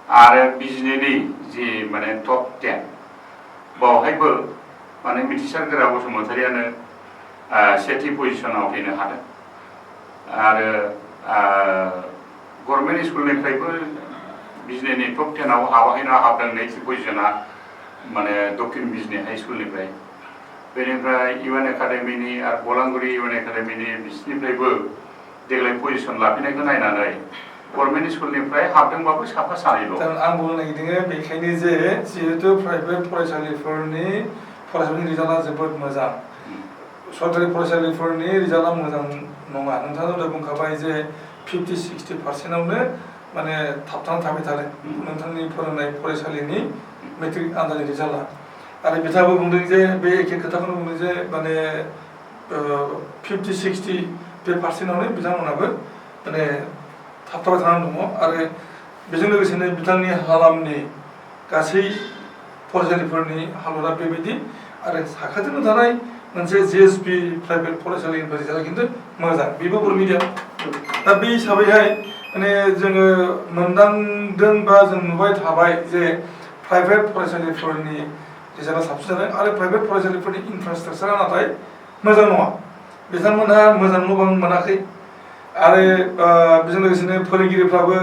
आरो बिजनिनि जि माने टप 10 बावहायबो माने मिथिसार गोरा बसुमतारियानो सेथि पोजिशनाव फैनो हादों आरो गभर्नमेन्ट स्कुलनिफ्रायबो बिजनिनि टप 10 आव हाबदों नैथि पोजिशना माने दक्षिण बिजनि हाई स्कुलनिफ्राय बेनिफ्राय UN एकाडेमीनि आरो बलांगुरि UN एकाडेमीनि बिसिनिफ्रायबो देग्लाय पोजिशन लाफिननायखौ नायनानै गभर्नमेन्ट स्कुलनिफ्राय हाबदोंबाबो साफा सानैल' आं बुंनो नागिरदों बेखायनो जे जिहेतु प्राइभेट फरायसालिफोरनि रिजाल्टआ जोबोद मोजां सरकारि फरायसालिफोरनि रिजाल्टआ मोजां नङा नोंथाङा दहाय बुंखाबाय जे 50-60% माने थाबथानानै थाबाय थादों नोंथांनि फोरोंनाय फरायसालिनि मेट्रिक आनजादनि रिजाल्टआ आरो बिथाङाबो बुंदों जे बे एखे खोथाखौनो बुंदों जे माने 50-60 बे पार्सेन्टआवनो बिथांमोनाबो माने थाबथाबाय थानानै दङ आरो बेजों लोगोसेनो बिथांनि हालामनि गासै फरायसालिफोरनि हालोदा बेबायदि आरो साखाथियावनो थानाय मोनसे JSP प्राइभेट फरायसालिनिफ्राय रिजाल्टआ खिन्थु मोजां बेबो बर' मिडियाम दा बे हिसाबैहाय माने जोङो मोनदांदों बा जों नुबाय थाबाय जे प्राइभेट फरायसालिफोरनि रिजाल्टआ साबसिन जादों आरो प्राइभेट फरायसालिफोरनि इनफ्रास्ट्राक्चारा नाथाय मोजां नङा बिथांमोनहा मोजां न' बां मोनाखै आरो बेजों लोगोसेनो फोरोंगिरिफ्राबो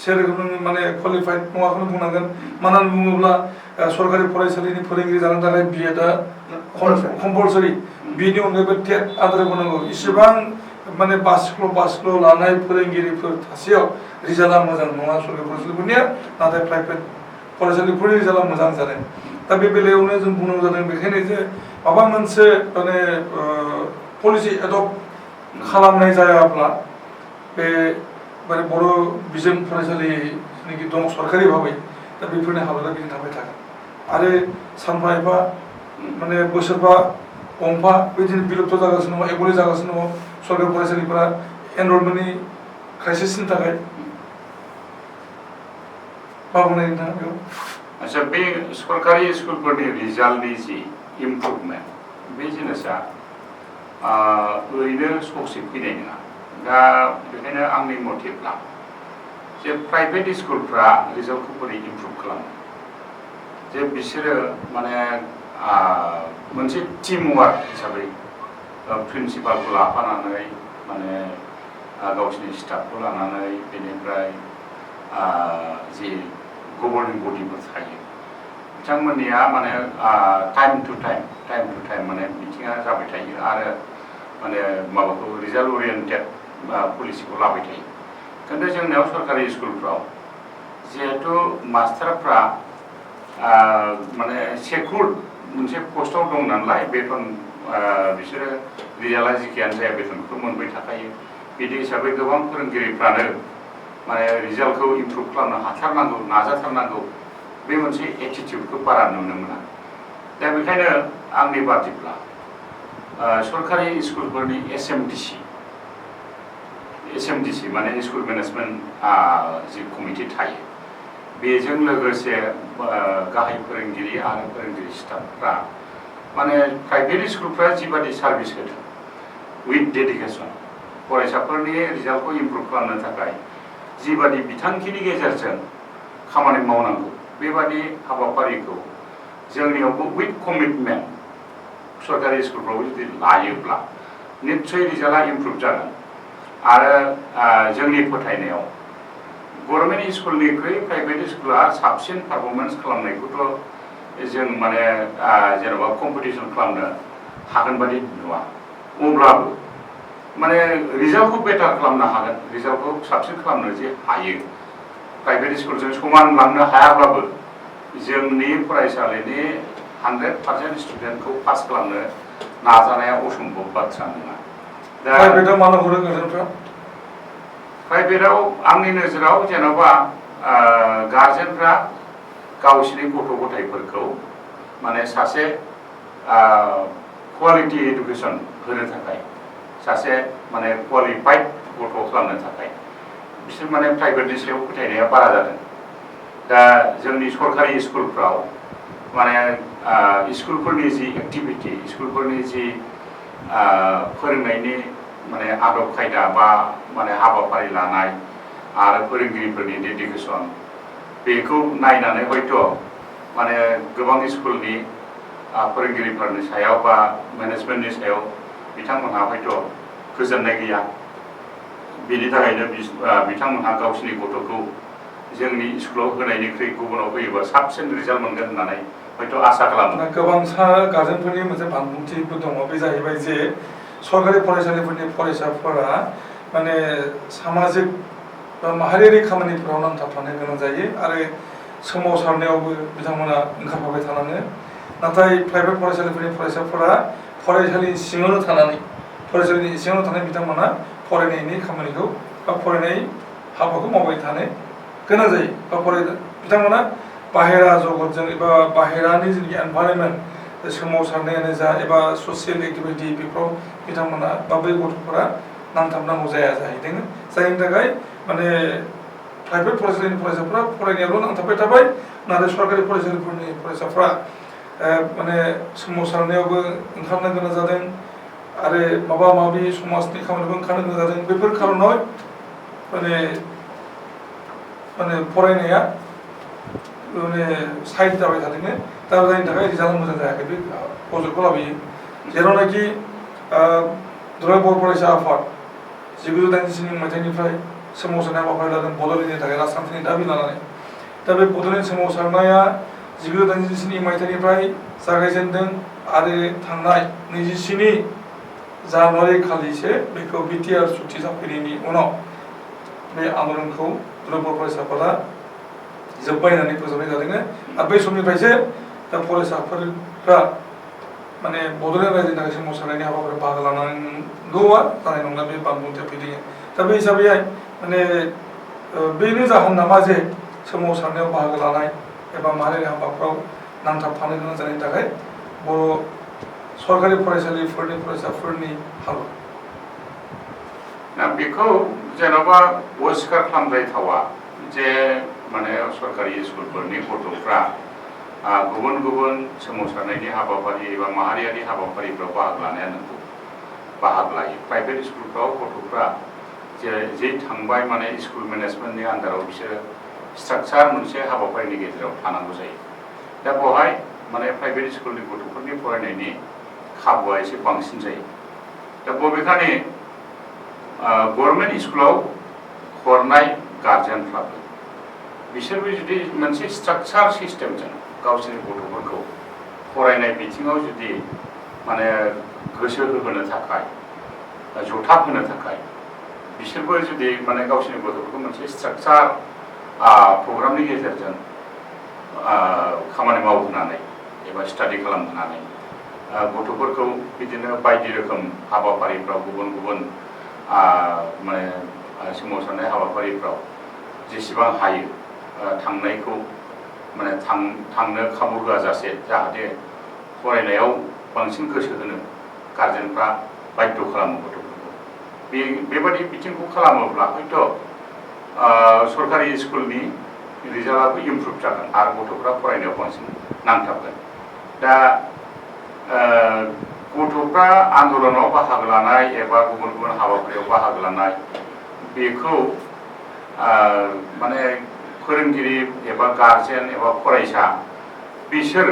सेरोखोम माने क्वालिफाइड नङाखौनो बुंनांगोन मानो होनना बुङोब्ला सरकारि फरायसालिनि फोरोंगिरि जानो थाखाय BEdआ कम्पालसरि बिनि अनगायैबो टेट आनजाद होनांगौ इसेबां माने बासिख्ल' लानाय फोरोंगिरिफोर थासेयाव रिजाल्टआ मोजां नङा सरकारि फरायसालिफोरनिया नाथाय प्राइभेट फरायसालिफोरनि रिजाल्टआ मोजां जादों दा बे बेलायावनो जों बुंनांगौ जादों बेखायनो जे माबा मोनसे माने पलिसि एडप्ट खालामनाय जायाब्ला बे माने बर' बिजों फरायसालि जेनाखि दं सरकारि भाबै दा बेफोरनि हालोदा बिदिनो थाबाय थागोन आरो सानफा एफा माने बोसोरफा गंफा बिदिनो बिलुप्त जागासिनो दङ एबले जागासिनो दङ सरकारि फरायसालिफोरा एनरलमेन्टनि क्राइसिसनि थाखाय मा बुंनाय नोंथाङा बेयाव आच्छा बे सरकारि स्कुलफोरनि रिजाल्टनि जि इमप्रुभमेन्ट बे जिनिसा ओरैनो ससे फैनाय नङा दा बेखायनो आंनि मथेब्ला जे प्राइभेट स्कुलफ्रा रिजाल्टखौ बोरै इमप्रुभ खालामो जे बिसोरो माने मोनसे टीम वार्क हिसाबै प्रिन्सिपालखौ लाफानानै माने गावसिनि स्टाफखौ लानानै बेनिफ्राय जि गभर्निं बडिफोर थायो बिथांमोननिया माने टाइम टु टाइम माने मिटिङा जाबाय थायो आरो माने माबाखौ रिजाल्ट ओरिएन्टेड पलिसिखौ लाबाय थायो खिन्थु जोंनियाव सरकारि स्कुलफ्राव जिहेतु मास्टारफ्रा माने सेक्युर्ड मोनसे पस्टआव दं नालाय बेथन बिसोरो रिजाल्टआ जिखियानो जाया बेथनखौथ' मोनबाय थाखायो बिदि हिसाबै गोबां फोरोंगिरिफ्रानो माने रिजाल्टखौ इमप्रुभ खालामनो हाथारनांगौ नाजाथारनांगौ बे मोनसे एटिटिउडखौ बारा नुनो मोना दा बेखायनो आंनि बादिब्ला सरकारि स्कुलफोरनि एसएमडिसि माने स्कुल मेनेजमेन्ट जि कमिटि थायो बेजों लोगोसे गाहाय फोरोंगिरि आरो फोरोंगिरि स्टाफफ्रा माने प्राइभेट स्कुलफ्रा जिबादि सार्भिस होदों उइथ डेडिकेसन फरायसाफोरनि रिजाल्टखौ इमप्रुभ खालामनो थाखाय जिबादि बिथांखिनि गेजेरजों खामानि मावनांगौ बेबादि हाबाफारिखौ जोंनियावबो उइथ कमिटमेन्ट सरकारि स्कुलफ्राव जुदि लायोब्ला निश्चय रिजाल्टआ इमप्रुभ जागोन आरो जोंनि फोथायनायाव गभर्नमेन्ट स्कुलनिख्रुइ प्राइभेट स्कुला साबसिन पारफरमेन्स खालामनायखौथ' जों माने जेन'बा कम्पिटिसन खालामनो हागोन बादि नुवा अब्लाबो माने रिजाल्टखौ बेटार खालामनो हागोन रिजाल्टखौ साबसिन खालामनो जे हायो प्राइभेट स्कुलजों समान लांनो हायाब्लाबो जोंनि फरायसालिनि 100% स्टुडेन्टखौ पास खालामनो नाजानाया असम्भब बाथ्रा नङा दा प्राइभेटआव मानो हरो गारजेनफ्रा प्राइभेटआव आंनि नोजोराव जेन'बा गार्जेनफ्रा गावसिनि गथ' गथायफोरखौ माने सासे क्वालिटि एडुकेसन होनो थाखाय सासे माने क्वालिफाइड गथ' खालामनो थाखाय बिसोर माने प्राइभेटनि सायाव फोथायनाया बारा जादों दा जोंनि सरकारि स्कुलफ्राव माने स्कुलफोरनि जि एक्टिभिटि स्कुलफोरनि जि फोरोंनायनि माने आदब खायदा बा माने हाबाफारि लानाय आरो फोरोंगिरिफोरनि डेडिकेसन बेखौ नायनानै हयथ' माने गोबां स्कुलनि फोरोंगिरिफोरनि सायाव बा मेनेजमेन्टनि सायाव बिथांमोनहा हयथ' गोजोननाय गैया बेनि थाखायनो बिथांमोनहा गावसिनि गथ'खौ जोंनि स्कुलाव होनायनिख्रुइ गुबुनाव होयोबा साबसिन रिजाल्ट मोनगोन होननानै हयथ' आसा खालामो गोबांथार गार्जेनफोरनि मोनसे बांबुंथिबो दङ बे जाहैबाय जे सरकारि फरायसालिफोरनि फरायसाफोरा माने सामाजिक बा माहारियारि खामानिफोराव नांथाबनानै गोनां जायो आरो सोमावसारनायावबो बिथांमोना ओंखारफाबाय थानाङो नाथाय प्राइभेट फरायसालिफोरनि फरायसाफोरा फरायसालिनि सिङावनो थानानै फरायसालिनि सिङावनो थानाय बिथांमोना फरायनायनि खामानिखौ बा फरायनाय हाबाखौ मावबाय थानो गोनां जायो बा बिथांमोना बाहेरा जगतजों एबा बाहेरानि जोंनि एनभाइरनमेन्ट सोमावसारनायानो जा एबा ससियेल एक्टिभिटि बेफोराव बिथांमोना बा बै गथ'फोरा नांथाबनांगौ जाहैदों जायनि थाखाय माने प्राइभेट फरायसालिनि फरायसाफ्रा फरायनायावल' नांथाबबाय थाबाय नाथाय सरकारि फरायसालिफोरनि फरायसाफ्रा माने सोमावसारनायावबो ओंखारनो गोनां जादों आरो माबा माबि समाजनि खामानियावबो ओंखारनो गोनां जादों बेफोर खारनाव माने फरायनाया माने साइड जाबाय थादों दा जायनि थाखाय रिजाल्टआ मोजां जायाखै बे अजदखौ लाबोयो जेरावनाखि दुलाराय बर' फरायसा आफाद 1987 मायथाइनिफ्राय सोमावसारनाय हाबाफारि लादों बड'लेण्डनि थाखाय राजखान्थिनि दाबि लानानै दा बे बड'लेण्ड सोमावसारनाया 1987 मायथाइनिफ्राय जागायजेनदों आरो थांनाय 27 जानुवारि खालिसो बेखौ बिटिआर सुक्ति जाफैनायनि उनाव बे आन्दलनखौ दुलाराय बर' फरायसा आफादा जोब्बाय होननानै फोजोबनाय जादों आरो बै समनिफ्रायसो दा फरायसाफोरा माने बड'लेण्ड रायजोनि थाखाय सोमावसारनायनि हाबाफारियाव बाहागो लानांगौआ जानाय नंला बे बानबुंथिया फैदों दा बे हिसाबैहाय माने बेनो जाहोन नामा जे सोमावसारनायाव बाहागो लानाय एबा माहारियारि हाबाफ्राव नांथाबफानो गोनां जानायनि थाखाय बर' सरकारि फरायसालिफोरनि फरायसाफोरनि हालोद दा बेखौ जेन'बा अस्वीकार खालामद्रायथावा जे माने सरकारि स्कुलफोरनि गथ'फ्रा गुबुन गुबुन सोमावसारनायनि हाबाफारि एबा माहारियारि हाबाफारिफ्राव बाहागो लानाया नंगौ बाहागो लायो प्राइभेट स्कुलफ्राव गथ'फ्रा जे थांबाय माने स्कुल मेनेजमेन्टनि आन्दाराव बिसोरो स्ट्राक्चार मोनसे हाबाफारिनि गेजेराव थानांगौ जायो दा बेवहाय माने प्राइभेट स्कुलनि गथ'फोरनि फरायनायनि खाबुआ एसे बांसिन जायो दा बबेखानि गभर्नमेन्ट स्कुलाव हरनाय गार्जेनफ्राबो बिसोरबो जुदि मोनसे स्ट्राक्चार सिस्टेमजों गावसोरनि गथ'फोरखौ फरायनाय बिथिङाव जुदि माने गोसो होहोनो थाखाय जथाब होनो थाखाय बिसोरबो जुदि माने गावसोरनि गथ'फोरखौ मोनसे स्ट्राक्चार प्रग्रामनि गेजेरजों खामानि मावहोनानै एबा स्टाडि खालामहोनानै गथ'फोरखौ बिदिनो बायदि रोखोम हाबाफारिफ्राव गुबुन गुबुन माने सोमावसारनाय हाबाफारिफ्राव जेसेबां हायो थांनायखौ माने थांनो खाबु होआजासे जाहाथे फरायनायाव बांसिन गोसो होनो गार्जेनफ्रा बाध्य खालामो गथ'फोरखौ बेबादि बिथिंखौ खालामोब्ला हयथ' सरकारि स्कुलनि रिजाल्टआबो इमप्रुभ जागोन आरो गथ'फ्रा फरायनायाव बांसिन नांथाबगोन दा गथ'फ्रा आन्दलनाव बाहागो लानाय एबा गुबुन गुबुन हाबाफारियाव बाहागो लानाय बेखौ माने फोरोंगिरि एबा गार्जेन एबा फरायसा बिसोर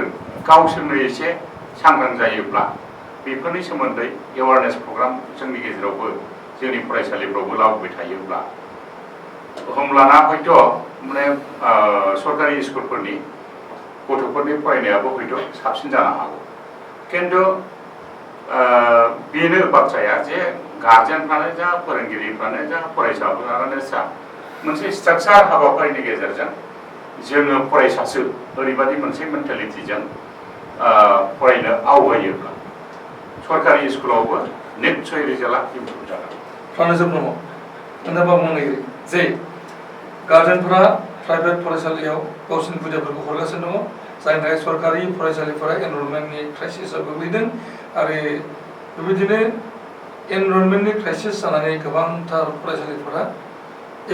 गावसोरनो एसे सांग्रां जायोब्ला बेफोरनि सोमोन्दै एवारनेस प्रग्राम जोंनि गेजेरावबो जोंनि फरायसालिफ्रावबो लाबोबाय थायोब्ला होमब्लाना हयथ' माने सरकारि स्कुलफोरनि गथ'फोरनि फरायनायाबो हयथ' साबसिन जानो हागौ खिन्थु बेनो बाथ्राया जे गार्जेनफ्रानो जा फोरोंगिरिफ्रानो जा फरायसाफोरानो जा मोनसे स्ट्राक्चार हाबाफारिनि गेजेरजों जोङो फरायसासो ओरैबादि मोनसे मेन्टेलिटिजों फरायनो आवगायोब्ला सरकारि स्कुलावबो निस्सय रिजाल्टआ इमप्रुभ जागोन। प्राणजोब ब्रह्म नोंथाङा बुंनो नागिरो जे गार्जेनफोरा प्राइभेट फरायसालियाव गावसोरनि खुदियाफोरखौ हरगासिनो दङ जायनि थाखाय सरकारि फरायसालिफोरा एनरलमेन्टनि क्राइसिसआव गोग्लैदों आरो बेबायदिनो एनरलमेन्टनि क्राइसिस जानानै गोबांथार फरायसालिफोरा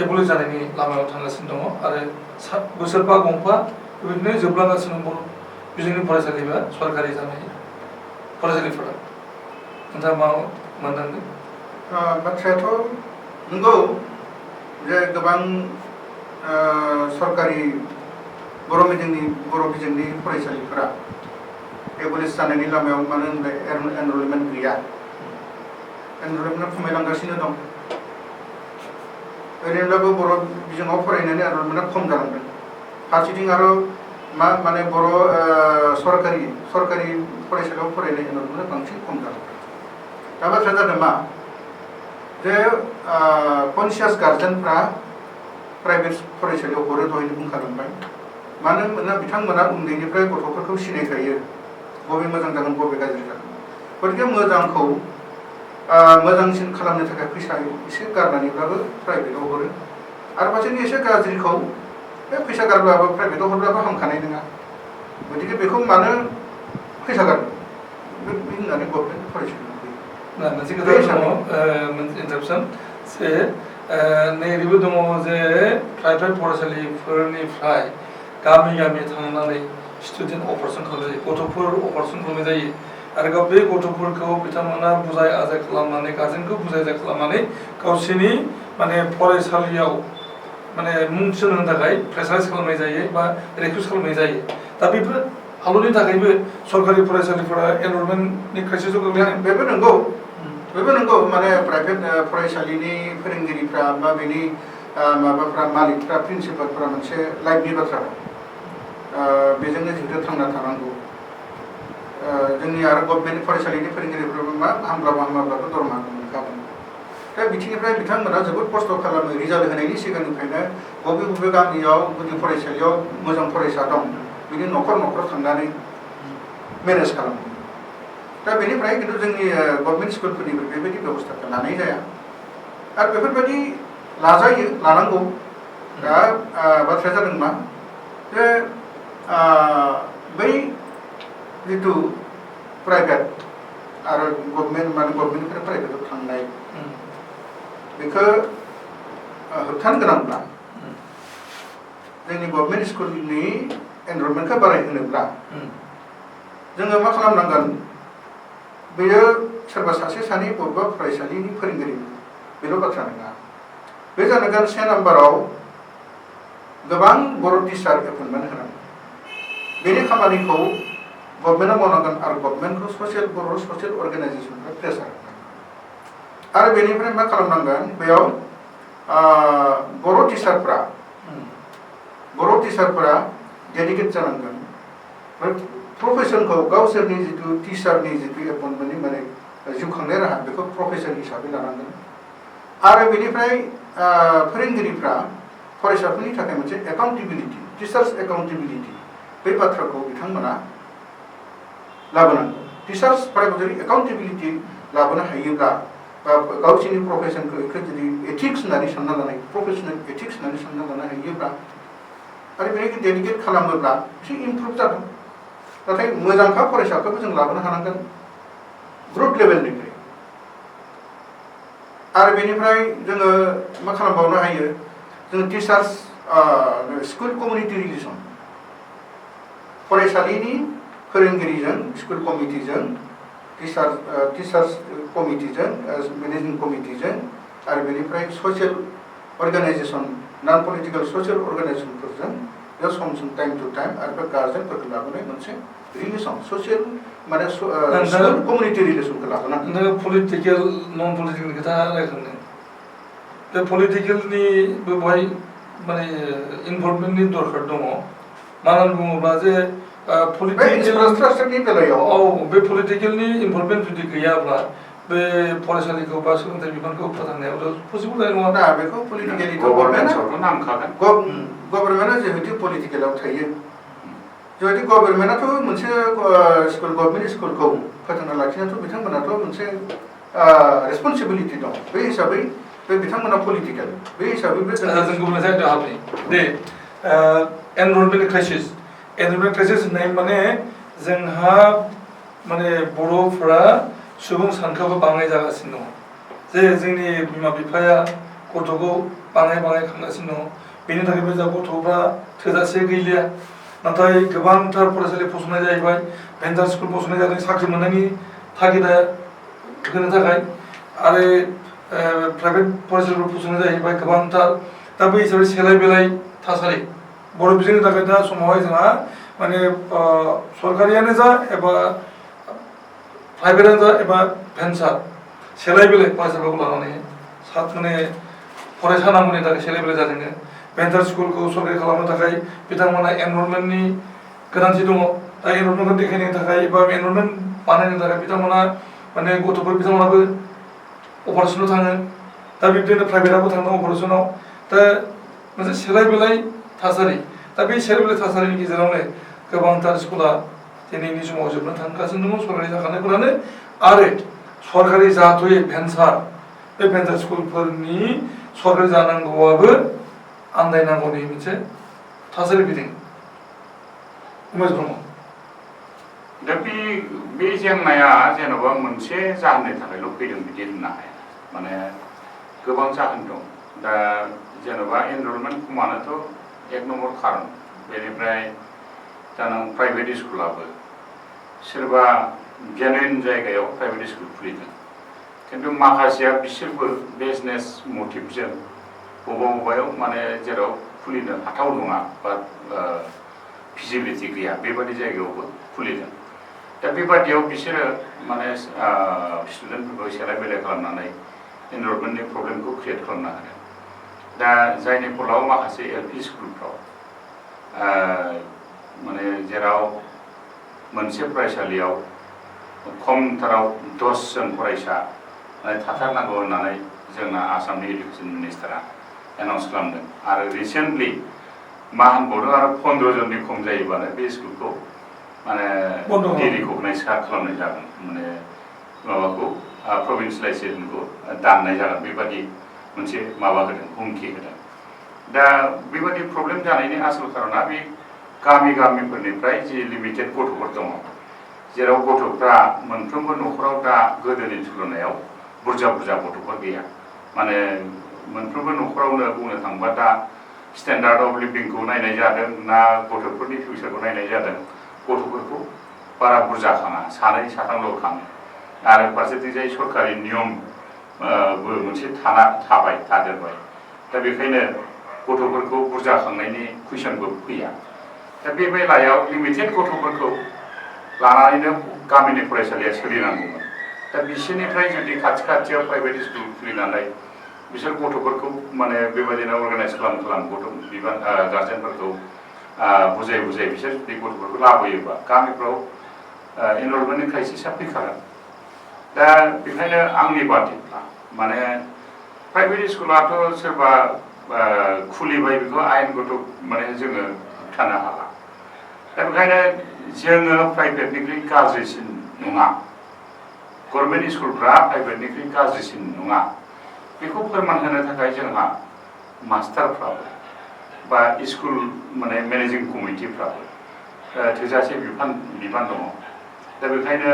एबुलेट जानायनि लामायाव थांगासिनो दङ आरो बोसोरफा गंफा बेबायदिनो जोबलांगासिनो बर' बिजोंनि फरायसालि बा सरकारि जानाय फरायसालिफोरा नोंथाङा मा मोनदांदों? बाथ्रायाथ' नंगौ जे गोबां सरकारि बर' बिजोंनि फरायसालिफोरा एबुलेट जानायनि लामायाव मानो होनब्ला एनरलमेन्ट गैया एनरलमेन्टआ खमायलांगासिनो दं ओरैनोब्लाबो बर' बिजोङाव फरायनायनि एनरलमेन्टआ खम जालांदों फारसेथिं आरो माने बर' सरकारि फरायसालियाव फरायनाय एनरलमेन्टआ बांसिन खम जालांदों दा बाथ्राया जादों मा जे कनसियास गार्जेनफ्रा प्राइभेट फरायसालियाव हरो दहायनो बुंखालांबाय मानो होनोब्ला बिथांमोना उन्दैनिफ्राय गथ'फोरखौ सिनायखायो बबे मोजां जागोन बबे गाज्रि जागोन गतिके मोजांखौ मोजांसिन खालामनो थाखाय फैसा एसे गारनानैब्लाबो प्राइभेटाव हरो आरो फारसेथिं एसे गाज्रिखौ बे फैसा गारब्लाबो प्राइभेटाव हरब्लाबो हामखानाय नङा गतिके बेखौ मानो फैसा गारनो होननानै गभर्नमेन्ट फरायसालियाव मोनसे खोथा दङ मोनसे इन्टारप्सन जे नैबेबो दङ जे प्राइभेट फरायसालिफोरनिफ्राय गामि गामि थांनानै स्टुडेन्ट अपारेसन खालामनाय जायो गथ'फोर अपारेसन खालामनाय जायो आरो बे गथ'फोरखौ बिथांमोना बुजाय आजाय खालामनानै गार्जेनखौ बुजाय आजाय खालामनानै गावसोरनि माने फरायसालियाव माने मुं थिसनहोनो थाखाय प्रेसाराइज खालामनाय जायो बा रिक्रुट खालामनाय जायो दा बेफोर हालतनि थाखायबो सरकारि फरायसालिफोरा एनरलमेन्टनि क्राइसिसआव गोग्लैनाय बेबो नंगौ माने प्राइभेट फरायसालिनि फोरोंगिरिफ्रा बा बेनि माबाफ्रा मालिकफ्रा प्रिन्सिपालफ्रा मोनसे लाइफनि बाथ्रा बेजोंनो जिहेतु थांना थानांगौ जोंनि आरो गभर्नमेन्ट फरायसालिनि फोरोंगिरिफ्राबो मा हामब्लाबो दरमाहा मोनखागोन दा बिथिंनिफ्राय बिथांमोना जोबोद खस्थ' खालामो रिजाल्ट होनायनि सिगांनिफ्रायनो बबे गामियाव गुदि फरायसालियाव मोजां फरायसा दं बिनि न'खर थांनानै मेनेज खालामो दा बेनिफ्राय खिन्थु जोंनि गभर्नमेन्ट स्कुलफोरनिफ्राय बेबायदि बेबस्थाखौ लानाय जाया आरो बेफोरबायदि लानांगौ दा बाथ्राया जादों मा जे बै जितु प्राइभेट आरो गभर्नमेन्टनिफ्राय प्राइभेटाव थांनाय बेखौ होबथानो गोनांब्ला जोंनि गभर्नमेन्ट स्कुलनि एनरलमेन्टखौ बारायहोनोब्ला जोङो मा खालामनांगोन बेयो सोरबा सासे सानै बबेबा फरायसालिनि फोरोंगिरि बेल' बाथ्रा नङा बे जानांगोन 1 नाम्बाराव गोबां बर' टिचार एपइन्टमेन्ट होनांगोन बेनि खामानिखौ गभर्नमेन्टआ मावनांगोन आरो गभर्नमेन्टखौ बर' ससियेल अर्गानाइजेसनफ्रा प्रेसार होनांगोन आरो बेनिफ्राय मा खालामनांगोन बेयाव बर' टिचारफ्रा डेडिकेट जानांगोन प्रफेसनखौ गावसोरनि जितु टिचारनि जितु एपइन्टमेन्टनि माने जिउ खांनाय राहा बेखौ प्रफेसन हिसाबै लानांगोन आरो बेनिफ्राय फोरोंगिरिफ्रा फरायसाफोरनि थाखाय मोनसे एकाउन्टेबिलिटि टिचार्स एकाउन्टेबिलिटि बे बाथ्राखौ बिथांमोना लाबोनांगौ टिचार्सफोरा जुदि एकाउन्टेबिलिटि लाबोनो हायोब्ला बा गावसोरनि प्रफेसनखौ जुदि एथिक्स होननानै सानना लानाय प्रफेसनेल एथिक्स होननानै सानना लानो हायोब्ला आरो बेनिखौ डेडिकेट खालामोब्ला एसे इमप्रुभ जागोन नाथाय मोजांखा फरायसाखौबो जों लाबोनो हानांगोन ग्रुप लेभेलनिफ्राय आरो बेनिफ्राय जोङो मा खालामबावनो हायो जों टिचार्स स्कुल कमिउनिटि रिलेसन फरायसालिनि फोरोंगिरिजों स्कुल कमिटिजों टिचार्स कमिटिजों मेनेजिं कमिटिजों आरो बेनिफ्राय ससियेल अर्गानाइजेसन नन पलिटिकल ससियेल अर्गानाइजेसनफोरजों बे सम टाइम टु टाइम आरो बे गार्जेनफोरखौ लाबोनाय मोनसे रिलेसन ससियेल माने स्कुल कमिउनिटि रिलेसनखौ लाबोनांगोन पलिटिकेल नन पलिटिकेल खोथा रायखांदों बे पलिटिकेलनिबो बेवहाय माने इनभल्भमेन्टनि दरकार दङ मानो होनना बुङोब्ला जे इनफ्रास्ट्राक्चारनि बेलायाव बे पलिटिकेलनि इनभल्भमेन्ट जुदि गैयाब्ला बे फरायसालिखौ बा सोलोंथाइ बिफानखौ फोथांनायाव पसिबल जानाय नङा ना बेखौ पलिटिकेलि गभर्नमेन्टआ जिहेतु पलिटिकेलाव थायो जिहेतु गभर्नमेन्टआथ' मोनसे स्कुल गभर्नमेन्ट स्कुलखौ फोथांना लाखिनायाथ' बिथांमोनाथ' मोनसे रेसपन्सिबिलिटि दं बे हिसाबै बे बिथांमोना पलिटिकेल बे हिसाबै जों गुबुन साइडआव हाबनि दे एनरलमेन्ट क्राइसिस होननाय माने जोंहा माने बर'फोरा सुबुं सानखोआबो बाङाय जागासिनो दङ जे जोंनि बिमा बिफाया गथ'खौ बाङाय खांगासिनो दङ बेनि थाखायबो जा गथ'फ्रा थोजासे गैलिया नाथाय गोबांथार फरायसालि फसंनाय जाहैबाय भेन्सार स्कुल फसंनाय जादों साख्रि मोननायनि थागिदा होनो थाखाय आरो प्राइभेट फरायसालिफोर फसंनाय जाहैबाय गोबांथार दा बै हिसाबै सेलाय बेलाय थासारि बर' बिजोंनि थाखाय दा समावहाय जोंहा माने सरकारियानो जा एबा प्राइभेटआनो जा एबा भेन्सार सेलाय बेलाय फरायसाफोरखौ लानानै माने फरायसा नांगौनि थाखाय सेलाय बेलाय जादों भेन्सार स्कुलखौ सरकारि खालामनो थाखाय बिथांमोना एनरलमेन्टनि गोनांथि दङ दा एनरलमेन्टखौ देखायनो थाखाय एबा एनरलमेन्ट बानायनो थाखाय बिथांमोना माने गथ'फोर बिथांमोनाबो अपारेसनाव थाङो दा बिब्दिनो प्राइभेटआबो थाङो अपारेसनाव दा मोनसे सेलाय बेलाय थासारि दा बे सेलाय बेलाय थासारिनि गेजेरावनो गोबांथार स्कुला दिनैनि समाव जोबनो थांगासिनो दङ सरकारि जाखानायफोरानो आरो सरकारि जाथ'यै भेन्सार बे भेन्सार स्कुलफोरनि सरकारि जानांगौआबो आन्दायनांगौनि मोनसे थासारि फैदों उमेश ब्रह्म दा बे जेंनाया जेन'बा मोनसे जाहोननि थाखायल' फैदों बिदि होननो हाया माने गोबां जाहोन दं दा जेन'बा एनरलमेन्ट खमानोथ' एक नम्बर खारन बेनिफ्राय दा नों प्राइभेट स्कुलाबो सोरबा जेनुइन जायगायाव प्राइभेट स्कुल खुलिदों खिन्थु माखासेया बिसोरबो बिजनेस मटिभजों बबेयाव माने जेराव खुलिनो हाथाव नङा बा फिजिबिलिटि गैया बेबादि जायगायावबो खुलिदों दा बेबादियाव बिसोरो माने स्टुडेन्टफोरखौ सेलाय बेलाय खालामनानै एनरलमेन्टनि प्रब्लेमखौ क्रिएट खालामनो हादों दा जायनि फलाव माखासे एलपि स्कुलफ्राव माने जेराव मोनसे फरायसालियाव खमथाराव 10 जन फरायसा थाथारनांगौ होननानै जोंना आसामनि एडुकेसन मिनिस्टारा एनाउन्स खालामदों आरो रिसेन्टलि मा होनबावदों आरो 15 जननि खम जायोबानो बे स्कुलखौ माने डिरिकगनाइज खालामनाय जागोन माने माबाखौ प्रभिन्सियेलाइजेसनखौ दाननाय जागोन बेबादि मोनसे माबा होदों हुमखि होदों दा बेबादि प्रब्लेम जानायनि आसल खारना बे गामिफोरनिफ्राय जि लिमिटेड गथ'फोर दङ जेराव गथ'फ्रा मोनफ्रोमबो न'खराव दा गोदोनि तुलनायाव बुरजा गथ'फोर गैया माने मोनफ्रोमबो न'खरावनो बुंनो थाङोबा दा स्टेन्डार्ड अफ लिभिंखौ नायनाय जादों ना गथ'फोरनि फिउचारखौ नायनाय जादों गथ'फोरखौ बारा बुरजा खाङा सानै साथामल' खाङो आरो फारसेथिंजाय सरकारि नियमबो मोनसे थादेरबाय दा बेखायनो गथ'फोरखौ बुरजा खांनायनि कुइसनबो फैया दा बे बेलायाव लिमिटेड गथ'फोरखौ लानानैनो गामिनि फरायसालिया सोलिनांगौमोन दा बिसोरनिफ्राय जुदि खाथियाव प्राइभेट स्कुल खुलिनानै बिसोर गथ'फोरखौ माने बेबायदिनो अर्गानाइज खालाम गथ' बिबान गार्जेनफोरखौ बुजाय बिसोर जुदि गथ'फोरखौ लाबोयोबा गामिफ्राव एनरलमेन्टनि क्राइसिसआ फैखागोन दा बेखायनो आंनि बादिब्ला माने प्राइभेट स्कुलाथ' सोरबा खुलिबाय बेखौ आयेनगत माने जोङो होबथानो हाला दा बेखायनो जोङो प्राइभेटनिख्रुइ गाज्रिसिन नङा, गभर्नमेन्ट स्कुलफ्रा प्राइभेटनिख्रुइ गाज्रिसिन नङा, बेखौ फोरमान होनो थाखाय जोंहा मास्टारफ्राबो बा स्कुल माने मेनेजिं कमिटिफ्राबो थोजासे बिबान दङ। दा बेखायनो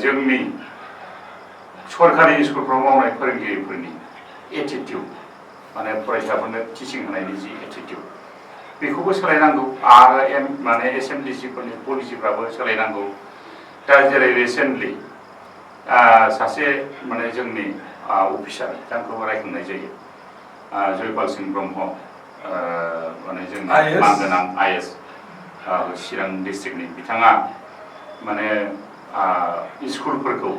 जोंनि सरकारि स्कुलफ्राव मावनाय फोरोंगिरिफोरनि एटिटिउड माने फरायसाफोरनो टिचिं होनायनि जि एटिटिउड बेखौबो सोलायनांगौ आरो माने SMDC फोरनि पलिसिफ्राबो सोलायनांगौ। दा जेरै रिसेन्टलि सासे माने जोंनि अफिसार बिथांखौ रायखांनाय जायो, जयपाल सिंह ब्रह्म, माने जोंनि मानगोनां IS चिरां डिस्ट्रिक्टनि बिथाङा माने स्कुलफोरखौ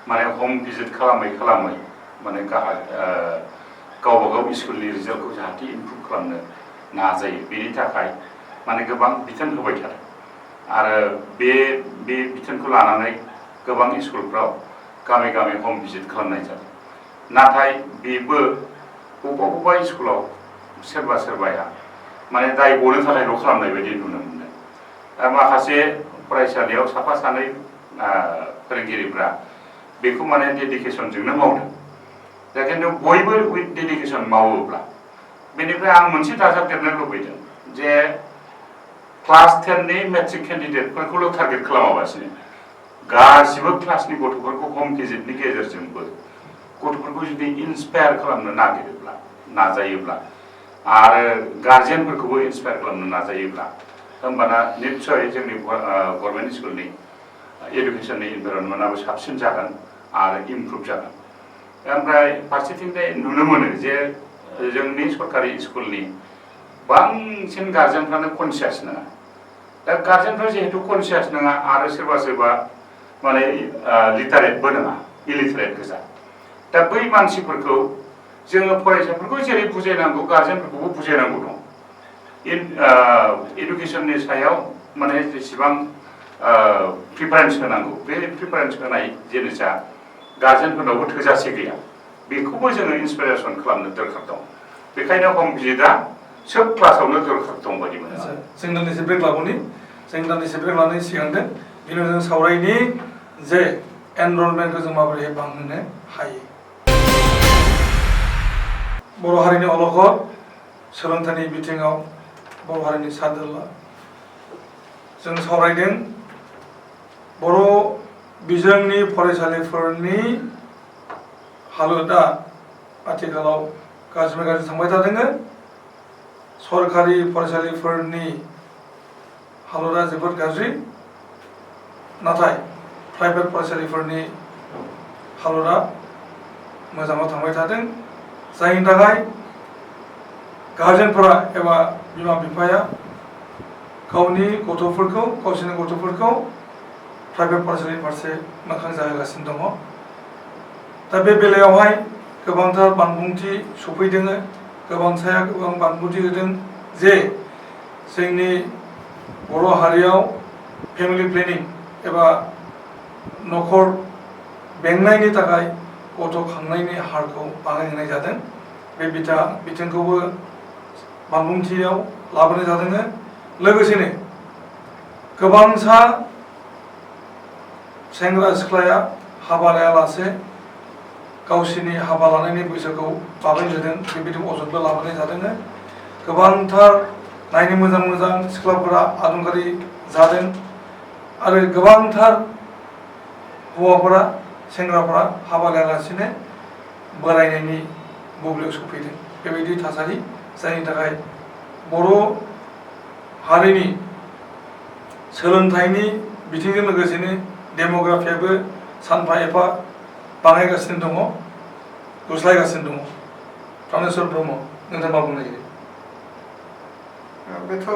माने हम भिजिट खालामै माने गावबा गाव स्कुलनि रिजाल्टखौ जाहाथे इमप्रुभ खालामनो नाजायो, बेनि थाखाय माने गोबां बिथोन होबाय थादों आरो बे बिथोनखौ लानानै गोबां स्कुलफ्राव गामि हम भिजिट खालामनाय जादों। नाथाय बेबो बबेबा स्कुलाव सोरबाया माने दाय गनो थाखायल' खालामनाय बायदि नुनो मोनदों। माखासे फरायसालियाव साफा सानै फोरोंगिरिफ्रा बेखौ माने डेडिकेसनजोंनो मावदों। दा खिन्थु बयबो उइथ डेडिकेसन मावोब्ला, बेनिफ्राय आं मोनसे दाजाबदेरनो लुबैदों जे क्लास 10नि मेट्रिक केन्डिडेटफोरखौल' टारगेट खालामाबासिनो गासिबो क्लासनि गथ'फोरखौ हम भिजिटनि गेजेरजोंबो गथ'फोरखौ जुदि इन्सपायार खालामनो नाजायोब्ला आरो गार्जेनफोरखौबो इन्सपायार खालामनो नाजायोब्ला, होमबाना निस्सय जोंनि गभर्नमेन्ट स्कुलनि एडुकेसननि इनभाइरनमेन्टआबो साबसिन जागोन आरो इमप्रुभ जागोन। ओमफ्राय फारसेथिंजाय नुनो मोनो जे जोंनि सरकारि स्कुलनि बांसिन गार्जेनफ्रानो कनसियास नङा। दा गार्जेनफ्रा जिहेतु कनसियास नङा आरो सोरबा माने लिटारेटबो नङा, इलिटारेट गोजा। दा बै मानसिफोरखौ जोङो फरायसाफोरखौ जेरै बुजायनांगौ गार्जेनफोरखौबो बुजायनांगौ दं। एडुकेसननि सायाव माने जेसेबां प्रिफारेन्स होनांगौ, बे प्रिफारेन्स होनाय जिनिसा गार्जेनफोरनावबो थोजासे गैया, बेखौबो जोङो इन्सपाइरेसन खालामनो दरखार दं। बेखायनो हम भिजिटआ सोब क्लासावनो दरखार दं बायदि मोनो। जों दान्दिसे ब्रेक लानायनि सिगांदों बेनि उनाव जों सावरायनि जे एनरलमेन्टखौ जों माबोरैहाय बांहोनो हायो। बर' हारिनि अलखद सोलोंथाइनि बिथिङाव बर' हारिनि सादोरला जों सावरायदों बर' बिजोंनि फरायसालिफोरनि हालोदा आथिखालाव गाज्रिनिफ्राय गाज्रि थांबाय थादों। सरकारि फरायसालिफोरनि हालोदा जोबोद गाज्रि, नाथाय प्राइभेट फरायसालिफोरनि हालोदा मोजाङाव थांबाय थादों, जायनि थाखाय गार्जेनफोरा एबा बिमा बिफाया गावसोरनि गथ'फोरखौ प्राइभेट फरायसालिनि फारसे मोखां जाहोगासिनो दङ। दा बे बेलायावहाय गोबांथार बानबुंथि सफैदों, गोबांसाया गोबां बानबुंथि होदों जे जोंनि बर' हारियाव फेमिलि प्लेनिं एबा न'खर बेंनायनि थाखाय गथ' खांनायनि हारखौ बाङायहोनाय जादों। बे बिथोनखौबो बानबुंथियाव लाबोनाय जादों। लोगोसेनो गोबांसा सेंग्रा सिख्लाया हाबा लायालासे गावसोरनि हाबा लानायनि बैसोखौ बाबेनहोदों, बेबायदि अजदबो लाबोनाय जादों। गोबांथार नायनो मोजां सिख्लाफोरा आदुंगारि जादों आरो गोबांथार हौवाफोरा सेंग्राफोरा हाबा लायालासिनो बोरायनायनि बुब्लियाव सफैदों। बेबायदि थासारि जायनि थाखाय बर' हारिनि सोलोंथाइनि बिथिंजों लोगोसेनो डेम'ग्राफियाबो सानफा एफा बाङायगासिनो दङ, गुस्लायगासिनो दङ। प्रानेश्वर ब्रह्म, नोंथाङा मा बुंनो नागिरो? बेथ'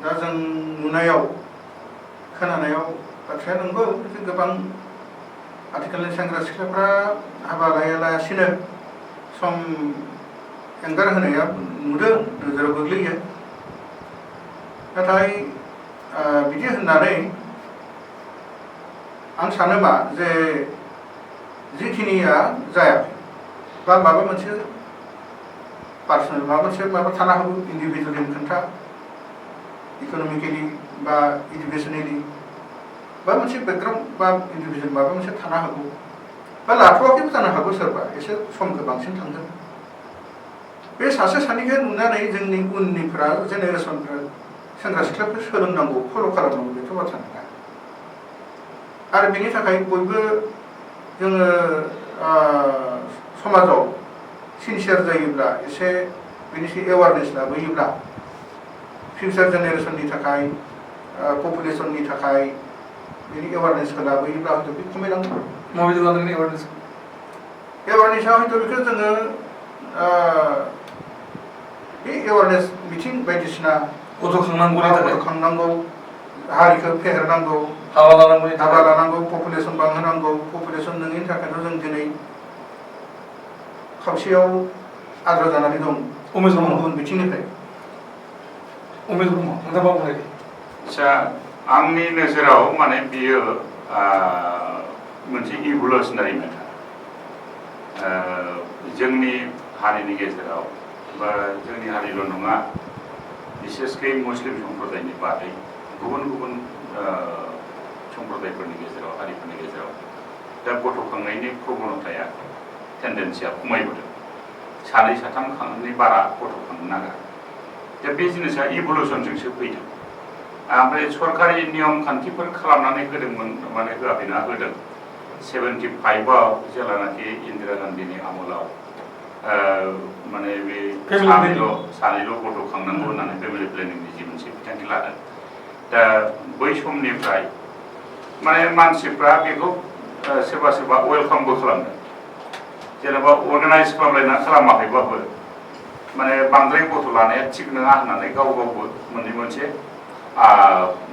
दा जों नुनायाव खोनानायाव बाथ्राया नंगौ जे गोबां आथिखालनि सेंग्रा सिख्लाफ्रा हाबा लायालासिनो सम एंगार होनाया नुदों, नोजोराव गोग्लैयो। नाथाय बिदि होननानै आं सानो मा जे जिखिनिया जायाखै बा माबा मोनसे पार्सनेल माबा थानो हागौ, इन्डिभिजुवेलनि खोथा इकोनमिकेलि बा इडुकेसनेलि बा मोनसे बेकग्राउन्ड बा इन्डिभिजुवेल माबा मोनसे थानो हागौ बा लाथ'वाखैबो जानो हागौ सोरबा एसे समखौ बांसिन थांगोन बे सासे सानैखौ नुनानै जोंनि उननिफ्रा जेनेरेसनफ्रा सेंग्रा सिख्लाफोर सोलोंनांगौ फल' खालामनांगौ बेथ' बाथ्रा नङा आरो बेनि थाखाय बयबो जोङो समाजाव सिनसियार जायोब्ला एसे बेनि एवारनेस लाबोयोब्ला फिउचार जेनेरेसननि थाखाय पपुलेसननि थाखाय बेनि एवारनेसखौ लाबोयोब्ला हयथ' बे खमायलांगोन माबायदि लानांगोन एवारनेस एवारनेसआ हयथ' बेखौ जोङो बे एवारनेस मिथिं बायदिसिना गथ'खांनांगौ हारिखौ फेहेरनांगौ हाबा लानांगौ पपुलेसन बांहोनांगौ पपुलेसन नङिनि थाखायनो जों दिनै खावसेयाव आद्रा जानानै दं गुबुन बिथिंनिफ्राय आदसा आंनि नोजोराव माने बियो मोनसे इभुलुसनारि मेटार जोंनि हारिनि गेजेराव बा जोंनि हारिल' नङा बिसेसकै मुस्लिम सम्प्रदायनि बादै गुबुन गुबुन सम्प्रदायफोरनि गेजेराव हारिफोरनि गेजेराव दा गथ'खांनायनि प्रबणताया टेन्डेन्सिया खमायबोदों सानै साथामनि बारा गथ'खांनो नाङा दा बे जिनिसा इभुलुसनजोंसो फैदों ओमफ्राय सरकारि नियम खान्थिफोर खालामनानै होदोंमोन माने होआखैना होदों 75आव जेब्लानाखि इन्दिरा गान्धीनि आमोलाव माने बे सानैल' गथ' खांनांगौ होननानै फेमिलि प्लेनिंनि जि मोनसे बिथांखि लादों दा बै समनिफ्राय माने मानसिफ्रा बेखौ सोरबा सोरबा वेलकामबो खालामदों जेनेबा अर्गानाइज खालामाखैबाबो माने बांद्राय गथ' लानाया थिग नङा होननानै गाव गावबो मोनसे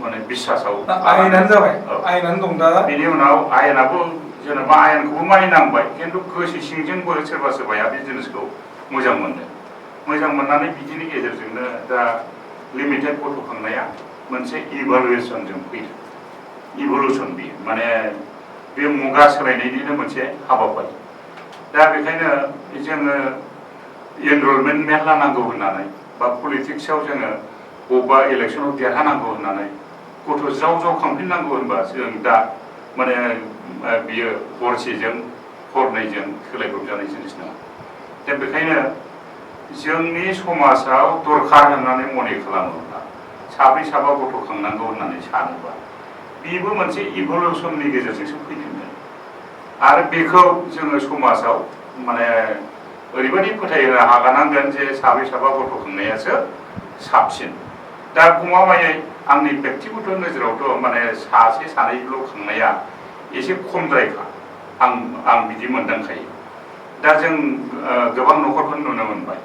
माने बिसासाव आयेनानो जाबाय आयेनानो दं दा बेनि उनाव आयेनाबो जेनेबा आयेनखौबो मानिनांबाय खिन्थु गोसो सिंजोंबो सोरबा सोरबाया बे जिनिसखौ मोजां मोनदों मोजां मोननानै बिदिनि गेजेरजोंनो दा लिमिटेड गथ' खांनाया मोनसे इभालुएसनजों फैदों इभलुसन बियो माने बे मुगा सोलायनायनिनो मोनसे हाबाफारि दा बेखायनो जोङो एनरलमेन्ट मेरला नांगौ होननानै बा पलिटिक्सआव जोङो बबेबा इलेक्सनाव देरहानांगौ होननानै गथ' ज्राव ज्राव खांफिननांगौ होनबा जों दा माने बियो हरसेजों हरनैजों सोलायब्रबजानाय जिनिस नङा दा बेखायनो जोंनि समाजाव दरखार होननानै मने खालामोब्ला साब्रै साबा गथ' खांनांगौ होननानै सानोबा बेबो मोनसे इभलुसननि गेजेरजोंसो फैफिनदों आरो बेखौ जोङो समाजाव माने ओरैबायदि फोथायनो हागानांगोन जे साब्रै साबा गथ' खांनायासो साबसिन दा गमामायै आंनि बेक्तिगत नोजोरावथ' माने सासे सानैल' खांनाया एसे खमद्रायखा आं बिदि मोनदांखायो दा जों गोबां न'खरखौ नुनो मोनबाय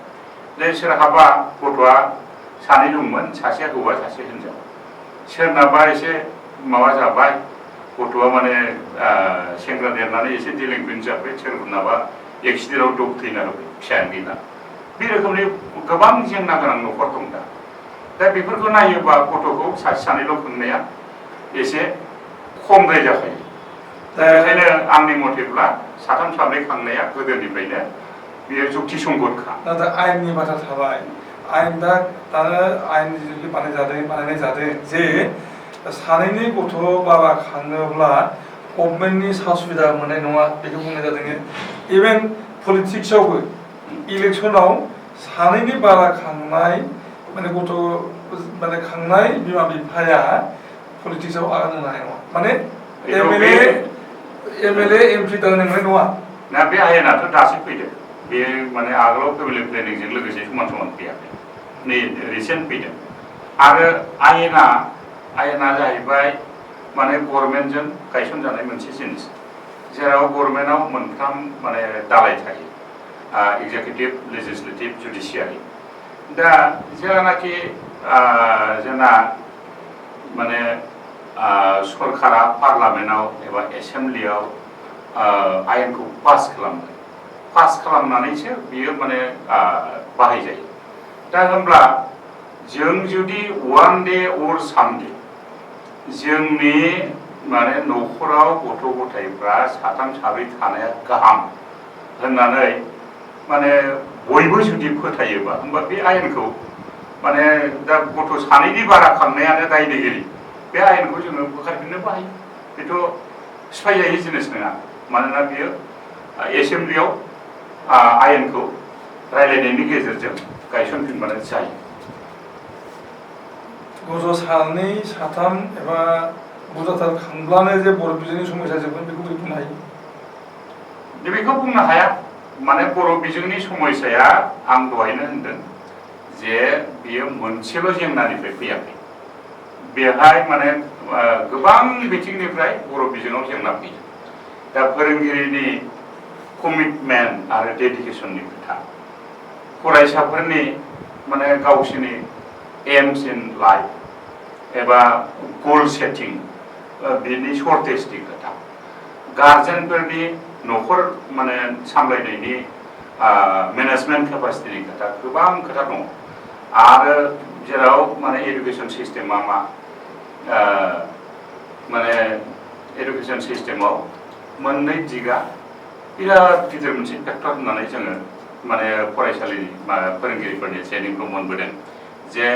जे सोरहाबा गथ'आ सानै दंमोन सासेया हौवा सासे हिनजाव सोरनाबा एसे माबा जाबाय गथ'आ माने सेंग्रा देरनानै एसे डिलिंकुवेन्ट जाबाय सोरनाबा एक्सिडेन्टआव दब थैना होबाय फिसायानो गैला बे रोखोमनि गोबां जेंना गोनां न'खर दं दा बेफोरखौ नायोबा गथ'खौ सासे सानैल' खांनाया एसे खमद्राय जाखायो दा बेखायनो आंनि मथेब्ला साथाम साब्रै खांनाया गोदोनिफ्रायनो बेयो जुक्तिसंगतखा नाथाय आयेननि बाथ्रा थाबाय आयेन दानो आयेन जुदि बानायनाय जादों जे सानैनि गथ' बारा खाङोब्ला गभर्नमेन्टनि सुबिदा मोननाय नङा बेखौ बुंनाय जादों इभेन पलिटिक्सआवबो इलेक्सनाव सानैनि बारा खांनाय माने गथ' माने खांनाय बिमा बिफाया पलिटिक्सआव आगान होनो हानाय नङा माने एमएलए एमपि दानो मोननाय नङा ना बे आयेनाथ' दासो फैदों बे माने आगोलाव फेमिलि प्लेनिंजों लोगोसे समान समान फैयाखै नै रिसेन्ट फैदों आरो आयेना जाहैबाय माने गभर्नमेन्टजों गायसनजानाय मोनसे जिनिस जेराव गभर्नमेन्टआव मोनथाम माने दालाय थायो एक्जिकिउटिभ लेजिस्लेटिभ जुडिसियारि दा जेलानाखि जोंना माने सरकारा पार्लामेन्टआव एबा एसेम्ब्लियाव आयेनखौ पास खालामनानैसो बियो माने बाहायजायो दा होमब्ला जों जुदि वान डे अर सामडे जोंनि माने न'खराव गथ' गथायफ्रा साथाम साब्रै थानाया गाहाम होननानै माने बयबो जुदि फोथायोबा होमबा बे आयेनखौ माने दा गथ' सानैनि बारा खांनायानो दायनिगिरि बे आयेनखौ जोङो बोखारफिननोबो हायो बेथ' सिफायजायै जिनिस नङा मानोना बियो एसेमब्लियाव आयेनखौ रायलायनायनि गेजेरजों गायसनफिनबानो जायो गथ' सानै साथाम एबा बुरजाथार खांब्लानो जे बर' बिजोंनि समयसा जोबगोन बेखौ बोरै बुंनो हायो बेखौ बुंनो हाया माने बर' बिजोंनि समयसाया आं दहायनो होनदों जे बियो मोनसेल' जेंनानिफ्राय फैयाखै बेहाय माने गोबां बिथिंनिफ्राय बर' बिजोङाव जेंना फैयो दा फोरोंगिरिनि कमिटमेन्ट आरो डेडिकेसननि खोथा फरायसाफोरनि माने गावसोरनि एम्स इन लाइफ एबा गोल सेटिं बिनि सर्टेजनि खोथा गार्जेनफोरनि न'खर माने सामलायनायनि मेनेजमेन्ट केपासिटिनि खोथा गोबां खोथा दङ आरो जेराव माने एडुकेसन सिस्टेमा मा माने एडुकेसन सिस्टेमाव मोननै दिगा बिराद गिदिर मोनसे फेक्टर होननानै जोङो माने फरायसालिनि फोरोंगिरिफोरनि ट्रेनिंखौ मोनबोदों जे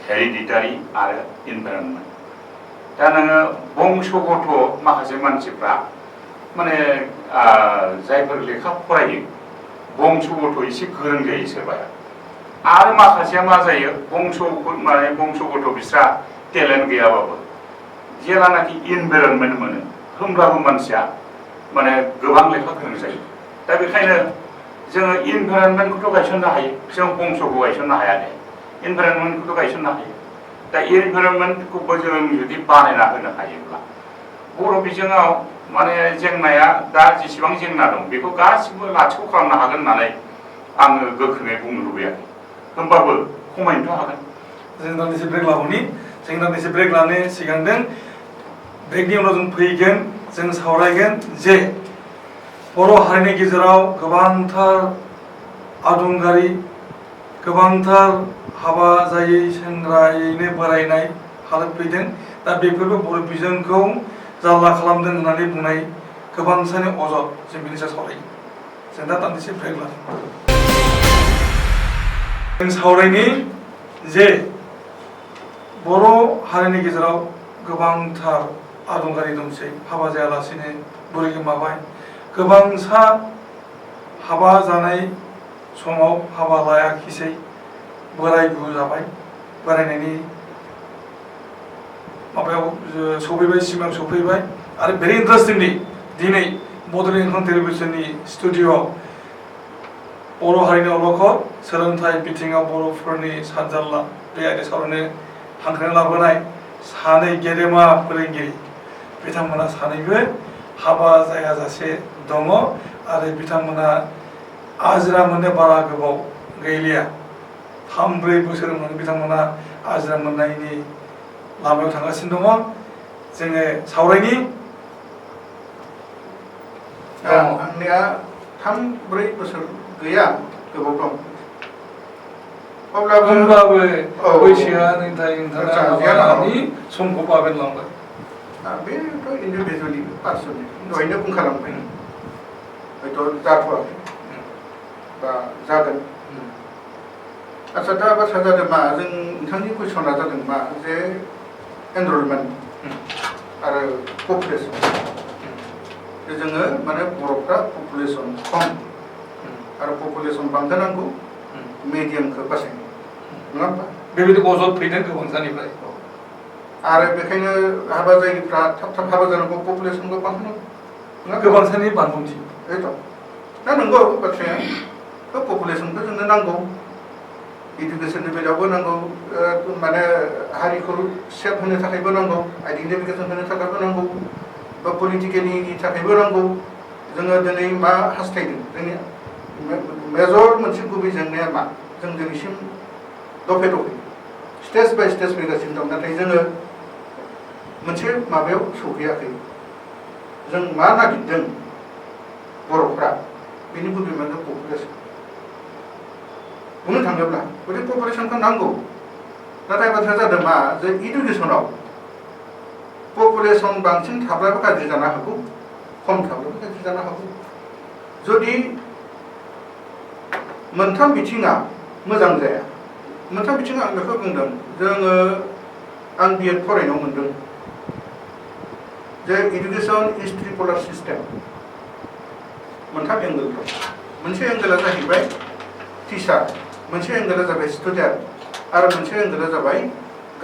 हेरिडिटारि आरो इनभाइरनमेन्ट दा नोङो बंसगत माखासे मानसिफ्रा माने जायफोर लेखा फरायो बंसगत एसे गोरों जायो सोरबाया आरो माखासेया मा जायो बंसगत बिस्रा टेलेन्ट गैयाबाबो जेलानाखि इनभाइरनमेन्ट मोनो होमब्लाबो मानसिया माने गोबां लेखा गोरों जायो दा बेखायनो जोङो इनभाइरनमेन्टखौथ' गायसननो हायो जों बंसखौ गायसननो हाया दे इनभाइरनमेन्टखौथ' गायसननो हायो दा इनभाइरनमेन्टखौबो जों जुदि बानायना होनो हायोब्ला बर' बिजोङाव माने जेंनाया दा जेसेबां जेंना दं बेखौ गासिबो लाथिख' खालामनो हागोन होननानै आङो गोख्रोङै बुंनो लुबैयाखै होमबाबो खमायनोथ' हागोन जों दान्दिसे ब्रेक लाबावनि जों दान्दिसे ब्रेक लानो सिगांदों ब्रेकनि उनाव जों फैगोन जों सावरायगोन जे बर' हारिनि गेजेराव गोबांथार आदुंगारि गोबांथार हाबा जायै सेंग्रायैनो बोरायनाय हालोद फैदों दा बेफोरबो बर' बिजोंखौ जारला खालामदों होननानै बुंनाय गोबांसानि अजद जों बेनि सायाव सावरायो जों दा दान्दिसे ब्रेक लादों जों सावरायनि जे बर' हारिनि गेजेराव गोबांथार आदुंगारि दंसै हाबा जायालासेनो बुरै गोमाबाय गोबांसा हाबा जानाय समाव हाबा लायाखिसै बोराय बुरि जाबाय बोरायनायनि माबायाव सफैबाय सिमां सफैबाय आरो भेरि इन्टारेस्टिंलि दिनै बड'लेण्ड एंखं टेलिभिजननि स्टुडिअ'आव बर' हारिनि अलखद सोलोंथाइ बिथिङाव बर'फोरनि सानजारला बे आयदा सावरायनो हांख्रायना लाबोनाय सानै गेदेमा फोरोंगिरि बिथांमोना सानैबो हाबा जायाजासे दङ आरो बिथांमोना आजिरा मोननो बारा गोबाव गैलिया 3-4 बोसोर उनाव बिथांमोना आजिरा मोननायनि लामायाव थांगासिनो दङ जोङो सावरायनि आंनिया 3-4 बोसोर गैया गोबाव दं अब्लाबो बैसोआ नोंथांनि समखौ बाबेनलांबाय बेथ' इन्डिभिजुवेलि पार्सनेलि दहायनो बुंखालांबाय हयथ' जाथ'वाखै बा जागोन आच्छा दा बाथ्रा जादों मा जों नोंथांनि कुइसना जादों मा जे एनरलमेन्ट आरो पपुलेसन जोङो माने बर'फ्रा पपुलेसन खम आरो पपुलेसन बांहोनांगौ मिडियामखौ बासायनो नङा होमबा बेबायदि अजद फैदों गोबांसानिफ्राय आरो बेखायनो हाबा जायिफ्रा थाब थाब हाबा जानांगौ पपुलेसनखौ बांहोनांगौ गोबांसानि बानबुंथि बेथ' दा नंगौ बाथ्राया पपुलेसनखौ जोंनो नांगौ इडुकेसननि बेलायावबो नांगौ माने हारिखौ सेफ होनो थाखायबो नांगौ आइडेन्टिफिकेसन होनो थाखायबो नांगौ बा पलिटिकेलनि थाखायबो नांगौ जोङो दिनै मा हास्थायदों जोंनि मेजर मोनसे गुबै जेंनाया मा जों दिनैसिम दफे स्टेज बाय स्टेज फैगासिनो दं नाथाय जोङो मोनसे माबायाव सौहैयाखै जों मा नागिरदों बर'फ्रा बेनि गुबै माने पपुलेसन बुंनो थाङोब्ला गथे पपुलेसनखौ नांगौ नाथाय बाथ्राया जादों मा जे इडुकेसनाव पपुलेसन बांसिन थाब्लाबो गाज्रि जानो हागौ खम थाब्लाबो गाज्रि जानो हागौ जुदि मोनथाम बिथिङा मोजां जाया मोनथाम बिथिङाव आं बेखौ बुंदों जोङो आं B.Ed फरायनायाव मोनदों जे इडुकेसन इज ट्रिपोलार सिस्टेम मोनथाम एंगल दं मोनसे एंगला जाहैबाय टिचार मोनसे एंगला जाबाय स्टुडेन्ट आरो मोनसे एंगला जाबाय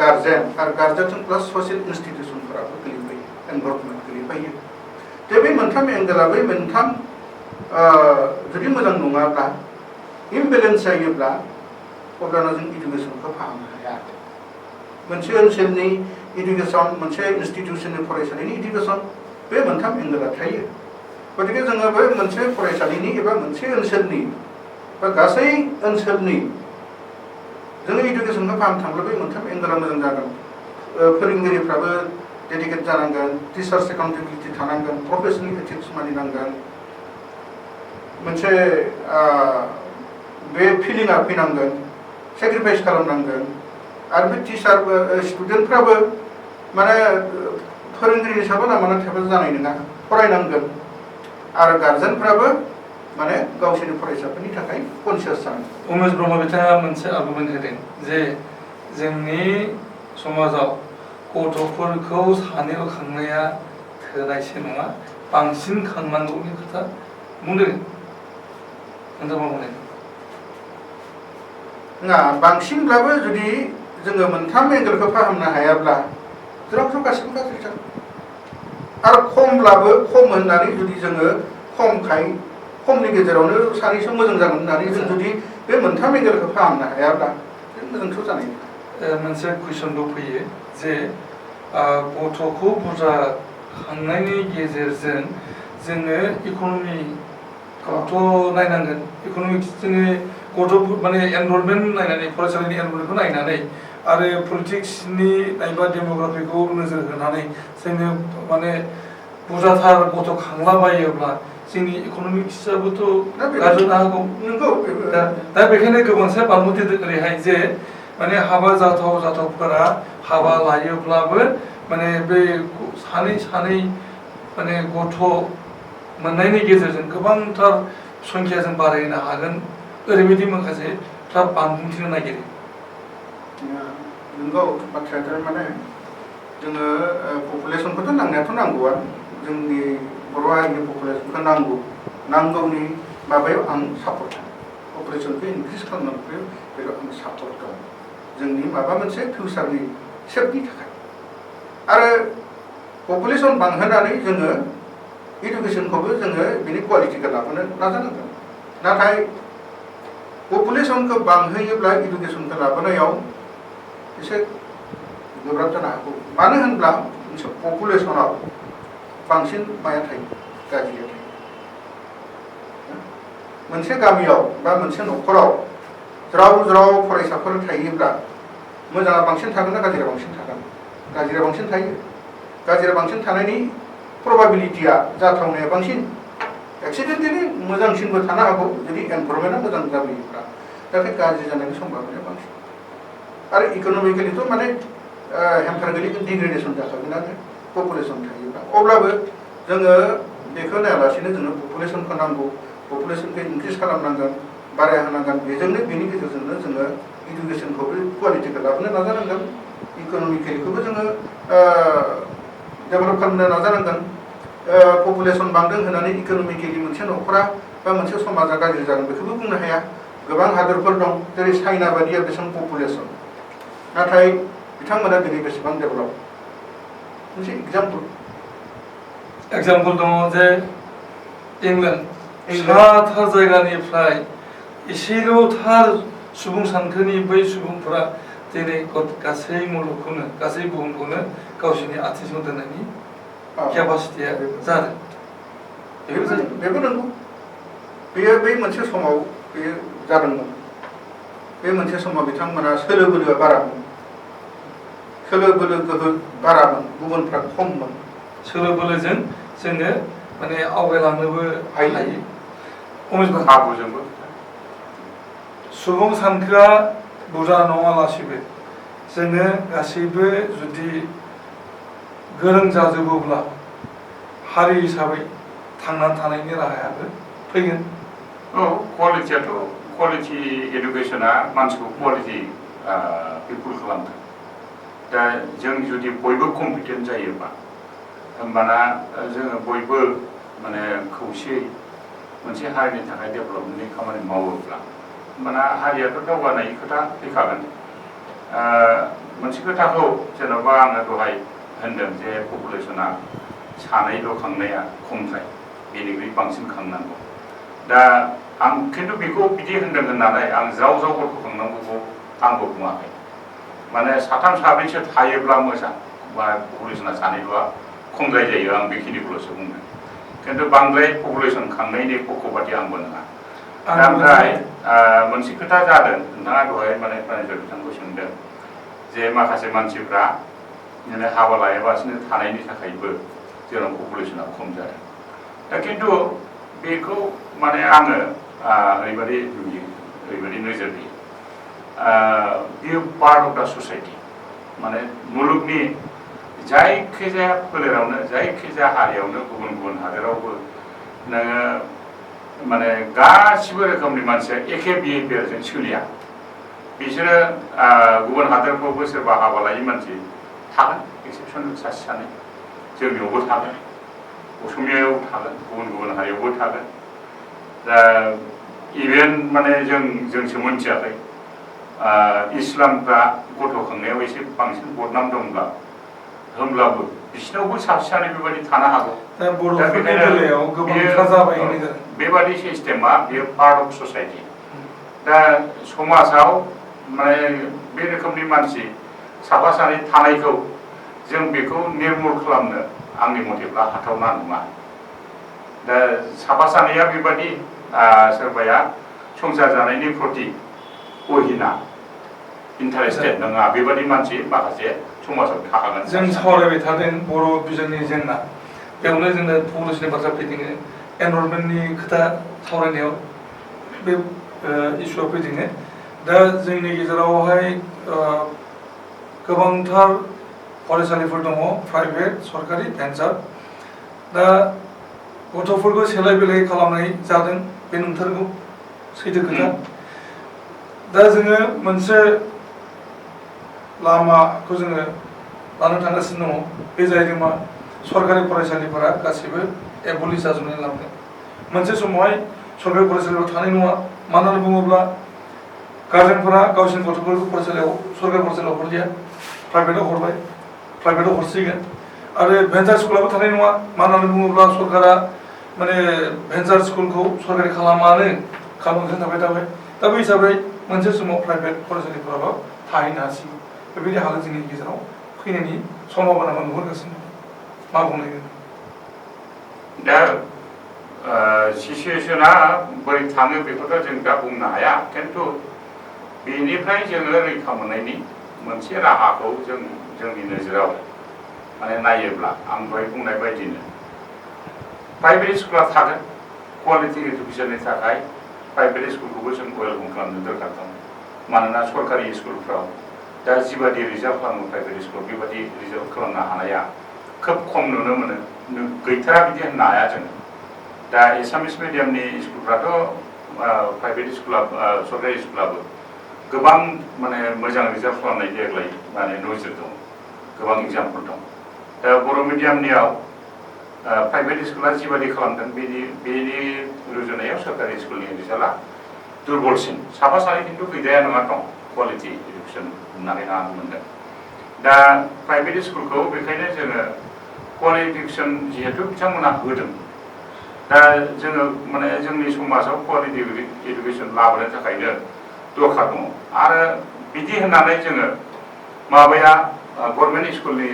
गार्जेन आरो गार्जेन प्लास ससियेल इन्स्टिटिउसनफोराबो गोलैफायो एनभारनमेन्ट गोलैफायो दा बे मोनथाम एंगला बै मोनथाम जुदि मोजां नङाब्ला इमबेलेन्स जायोब्ला अब्लाना जों इडुकेसनखौ फाहामनो हाया मोनसे ओनसोलनि इडुकेसन मोनसे इन्स्टिटिउसननि फरायसालिनि इडुकेसन बे मोनथाम एंगला थायो गतिके जोङो बे मोनसे फरायसालिनि एबा मोनसे ओनसोलनि बा गासै ओनसोलनि जोङो इडुकेसनखौ फाहामनो थांब्ला बे मोनथाम एंगला मोजां जागोन फोरोंगिरिफ्राबो डेडिकेट जानांगोन टिचार्स एकाउन्टेबिलिटि थानांगोन प्रफेसनेल एथिक्स मानिनांगोन मोनसे बे फिलिंआ फैनांगोन सेक्रिफाइस खालामनांगोन आरो बे टिचार स्टुडेन्टफ्राबो माने फोरोंगिरि हिसाबै लामाना थाबा जानाय नङा फरायनांगोन आरो गार्जेनफ्राबो माने गावसोरनि फरायसाफोरनि थाखाय कनसियास जानांगोन उमेश ब्रह्म बिथाङा मोनसे आर्गुमेन्ट होदों जे जोंनि समाजाव गथ'फोरखौ सानैल' खांनाया थोनायसो नङा बांसिन खांनांगौनि खोथा बुंदों नोंथाङा मा बुंदों नङा बांसिनब्लाबो जुदि जोङो मोनथाम एंगलखौ फाहामनो हायाब्ला जेराव गासिबो गाज्रि जागोन आरो खमब्लाबो खम होननानै जुदि जोङो खमनि गेजेरावनो सानैसो मोजां जागोन होननानै जों जुदि बे मोनथाम एंगलखौ फाहामनो हायाब्ला जों मोजांथ' जानाय नङा मोनसे कुइसनबो फैयो जे गथ'खौ बुरजा खांनायनि गेजेरजों जोङो इक'नमिखौथ' नायनांगोन इक'नमिक्स जोङो गथ' माने एनरलमेन्ट नायनानै फरायसालिनि एनरलमेन्टखौ नायनानै आरो पलिटिक्सनि नायबा डेम'ग्राफिखौ नोजोर होनानै जोङो माने बुरजाथार गथ' खांलाबायोब्ला जोंनि इक'नमिक्सआबोथ' गाज्रि जानो हागौ दा बेखायनो गोबांसे बांबोदों ओरैहाय जे माने हाबा जाथावफोरा हाबा लायोब्लाबो माने बे सानै माने गथ' मोननायनि गेजेरजों गोबांथार संख्याजों बारायनो हागोन ओरैबायदि माखासेफ्रा बांबुंथिनो नागिरो नंगौ बाथ्राया थारमाने जोङो पपुलेसनखौथ' नांनायाथ' नांगौआनो जोंनि बर' हारिनि पपुलेसनखौ नांगौनि माबायाव आं सापर्ट पपुलेसनखौ इनक्रिज खालामनांगौ बेयाव आं सापर्ट दं जोंनि माबा मोनसे फिउचारनि सेफनि थाखाय आरो पपुलेसन बांहोनानै जोङो इडुकेसनखौबो जोङो बिनि क्वालिटिखौ लाबोनो नाजानांगोन नाथाय पपुलेसनखौ बांहोयोब्ला इडुकेसनखौ लाबोनायाव एसे गोब्राब जानो हागौ मानो होनब्ला मोनसे पपुलेसनाव बांसिन माया थायो गाज्रिया थायो मोनसे गामियाव बा मोनसे न'खराव ज्राव फरायसाफोर थायोब्ला मोजाङा बांसिन थागोन ना गाज्रिया बांसिन थागोन गाज्रिया बांसिन थायो गाज्रिया बांसिन थानायनि प्रबाबिलिटिया जाथावनाया बांसिन एक्सिडेन्टलि मोजांसिनबो थानो हागौ जुदि एनभारनमेन्टआ मोजां जाबोयोब्ला नाथाय गाज्रि जानायनि सम्भाबनाया बांसिन आरो इक'नमिकेलिथ' माने हेम्पार गोलैगोन डिग्रेडेसन जाखागोन आरो पपुलेसन थायोब्ला अब्लाबो जोङो बेखौ नायालासिनो जोङो पपुलेसनखौ नांगौ पपुलेसनखौ इनक्रिज खालामनांगोन बाराय होनांगोन बेनि गेजेरजोंनो जोङो इडुकेसनखौबो क्वालिटिखौ लाबोनो नाजानांगोन इक'नमिकेलिखौबो जोङो डेभेलप खालामनो नाजानांगोन पपुलेसन बांदों होननानै इक'नमिकेलि मोनसे न'खरा बा मोनसे समाजा गाज्रि जागोन बेखौबो बुंनो हाया गोबां हादोरफोर दं जेरै चाइना बादिया बेसेबां पपुलेसन नाथाय बिथांमोना दिनै बेसेबां डेभेलप मोनसे एग्जाम्पल दङ जे इंलेण्ड साथार जायगानिफ्राय एसेल'थार सुबुं सानखोनि बै सुबुंफोरा दिनै गासै मुलुगखौनो गासै बुहुमखौनो गावसोरनि आथिङाव दोननायनि केपासिटिया जादों बेबो नंगौ बेयो बै मोनसे समाव बेयो जादोंमोन बे मोनसे समाव बिथांमोना सोलो बोलोआ बारामोन सोलो बोलो गोहो बारामोन गुबुनफ्रा खममोन सोलो बोलोजों जोङो माने आवगायलांनोबो हायो खाबुजोंबो सुबुं सानखोआ बुरजा नङालासिबो जोङो गासैबो जुदि गोरों जाजोबोब्ला हारि हिसाबै थांनानै थानायनि राहायाबो फैगोन क्वालिटि एडुकेसना मानसिखौ क्वालिटि बिपुल खालामदों दा जों जुदि बयबो कम्पिटेन्ट जायोबा होमबाना जोङो बयबो माने खौसेयै मोनसे हारिनि थाखाय डेभेलपमेन्टनि खामानि मावोब्ला होमबाना हारियाथ' दावगानायनि खोथा फैखागोन मोनसे खोथाखौ जेन'बा आङो दहाय होनदों जे पपुलेसना सानैल' खांनाया खमद्राय बेनिख्रुइ बांसिन खांनांगौ दा आं खिन्थु बेखौ बिदि होनदों होननानै आं ज्राव ज्राव गथ' खांनांगौखौ आंबो बुङाखै माने साथाम साब्रैसो थायोब्ला मोजां बा पपुलेसना सानैल'आ खमद्राय जायो आं बेखिनिखौल'सो बुंदों खिन्थु बांद्राय पपुलेसन खांनायनि पक्षपाति आंबो नङा दा ओमफ्राय मोनसे खोथा जादों नोंथाङा दहाय माने फाइनान्सियेल बिथांखौ सोंदों जे माखासे मानसिफ्रा माने हाबा लायाबासिनो थानायनि थाखायबो जोंनाव पपुलेसना खम जादों दा खिन्थु बेखौ माने आङो ओरैबायदि नुयो ओरैबायदि नोजोर होयो बियो पार्ट अफ दा ससाइटि माने मुलुगनि जायखिजाया फोलेरावनो जायखिजाया हारियावनो गुबुन गुबुन हादोरावबो नोङो माने गासिबो रोखोमनि मानसिया एखे बिहेभियारजों सोलिया बिसोरो गुबुन हादोरफ्रावबो सोरबा हाबा लायै मानसि थागोन एक्सेपसन सासे सानै जोंनियावबो थागोन असमियायाव थागोन गुबुन गुबुन हारियावबो थागोन दा इभेन माने जोंसो मोनथियाखै इस्लामफ्रा गथ' खांनायाव एसे बांसिन बदनाम दंब्ला होमब्लाबो बिसिनावबो सासे सानै बेबायदि थानो हागौ दा बेखायनो बेबादि सिस्टेमा बेयो पार्ट अफ ससाइटि दा समाजाव माने बे रोखोमनि मानसि साफा सानै थानायखौ जों बेखौ निर्मुल खालामनो आंनि मथेब्ला हाथावना नङा दा साफा सानैया बेबादि सोरबाया संसार जानायनि प्रति अहिना इन्टारेस्टेड नङा बेबादि मानसि माखासे समाजाव थाखागोन जों सावरायबाय थादों बर' बिजोंनि जेंना बेयावनो जोंनो पपुलेसननि बाथ्रा फैदों एनरलमेन्टनि खोथा सावरायनायाव बे इस्युआ फैदों दा जोंनि गेजेरावहाय गोबांथार फरायसालिफोर दङ प्राइभेट सरकारि भेन्सार दा गथ'फोरखौ सेलाय बेलाय खालामनाय जादों बे नंथारगौ सैथो खोथा दा जोङो मोनसे लामाखौ जोङो लानो थांगासिनो दङ बे जाहैदों मा सरकारि फरायसालिफोरा गासैबो एबलिश जाजोबनानै लांदों मोनसे समावहाय सरकारि फरायसालियाव थानाय नङा मानो होनना बुङोब्ला गार्जेनफोरा गावसोरनि गथ'फोरखौ फरायसालियाव सरकारि फरायसालियाव हरलिया प्राइभेटाव हरबाय प्राइभेटाव हरसिगोन आरो भेन्सार स्कुलाबो थानाय नङा मानो होनना बुङोब्ला सरकारा माने भेन्सार स्कुलखौ सरकारि खालामनानै थाबाय दा बे हिसाबै मोनसे समाव प्राइभेट फरायसालिफोराबो थाहैनो हासिगोन बेबायदि हालोद जोंनि गेजेराव फैनायनि सम्भाबना नुहुरगासिनो मा बुंनायगोन दा सिचुवेसना बोरै थाङो बेखौथ' जों दा बुंनो हाया खिन्थु बेनिफ्राय जोङो रैखा मोननायनि मोनसे राहाखौ जोंनि नोजोराव माने नायोब्ला आं दहाय बुंनाय बायदिनो प्राइभेट स्कुला थागोन क्वालिटि इडुकेसननि थाखाय प्राइभेट स्कुलखौबो जों वेलकाम खालामनो दरकार दं मानोना सरकारि स्कुलफ्राव दा जिबादि रिजार्भ खालामो प्राइभेट स्कुल बेबादि रिजार्भ खालामनो हानाया खोब खम नुनो मोनो गैथारा बिदि होननो हाया जों दा एसामिस मिडियामनि स्कुलफ्राथ' प्राइभेट स्कुला सरकारि स्कुलाबो गोबां माने मोजां रिजार्भ खालामनाय देग्लाय माने नोजोर दं गोबां एग्जामफोर दं दा बर' मिडियामनियाव प्राइभेट स्कुला जिबादि खालामदों बेनि रुजुनायाव सरकारि स्कुलनि रिजाल्टआ दुरबलसिन साफा सानै खिन्थु गैद्राया नङा दं क्वालिटि इडुकेसन होननानै आं मोनदों दा प्राइभेट स्कुलखौ बेखायनो जोङो क्वालिटि इडुकेसन जिहेतु बिथांमोना होदों दा जोङो माने जोंनि समाजाव क्वालिटि इडुकेसन लाबोनो थाखायनो दरकार दङ आरो बिदि होननानै जोङो माबाया गभर्नमेन्ट स्कुलनि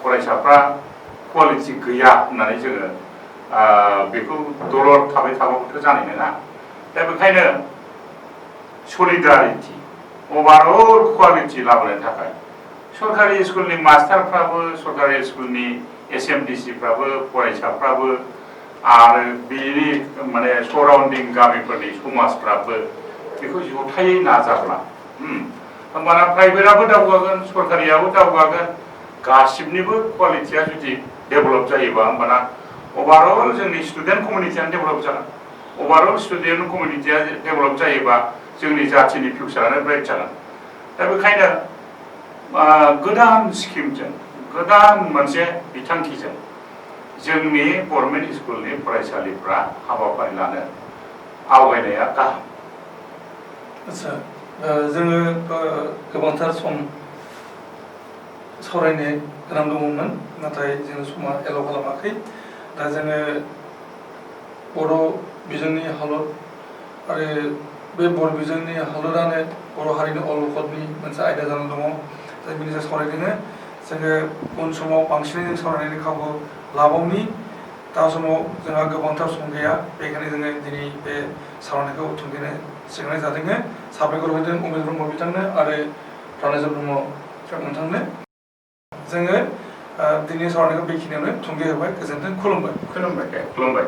फरायसाफ्रा क्वालिटि गैया होननानै जोङो बेखौ दलर थाबाय थाबाबोथ' जानाय नङा दा बेखायनो सलिडारिटि ओभारअल क्वालिटि लाबोनो थाखाय सरकारि स्कुलनि मास्टारफ्राबो सरकारि स्कुलनि एसएमडिसिफ्राबो फरायसाफ्राबो आरो बेनि माने सराउन्डिं गामिफोरनि समाजफ्राबो बेखौ जथायै नाजाब्ला होमबाना प्राइभेटआबो दावगागोन सरकारियाबो दावगागोन गासिबनिबो क्वालिटिया जुदि डेभेलप जायोबा होमबाना ओभारअल जोंनि स्टुडेन्ट कमिउनिटियानो डेभेलप जागोन ओभारअल स्टुडेन्ट कमिउनिटिया डेभेलप जायोबा जोंनि जाथिनि फिउचारानो ब्राइट जागोन दा बेखायनो गोदान स्किमजों गोदान मोनसे बिथांखिजों जोंनि गभर्नमेन्ट स्कुलनि फरायसालिफ्रा हाबाफारि लानो आवगायनाया गाहाम। आच्छा जोङो गोबांथार सम सावरायनो गोनां दङमोन नाथाय जोङो समा एलाव खालामाखै। दा जोङो बर' बिजोंनि हालोद आरो बे बर' बिजोंनि हालोदानो बर' हारिनि अलखदनि मोनसे आयदा जाना दङ। दा बेनि सायाव सावरायदोङो जोङो उन समाव बांसिनै जों सावरायनायनि खाबु लाबावनि। दा समाव जोंहा गोबांथार सम गैया बेखायनो जोङो दिनै बे सावरायनायखौ थुंगेनो सिगांनाय जादों। साबायखर होदों उमेश ब्रह्म बिथांनो आरो प्रानेश्वर ब्रह्म नोंथांनो। जोङो दिनै सावरायनायखौ बेखिनियावनो थुंगे होबाय। गोजोन्थों, खुलुमबाय। खुलुमबाय।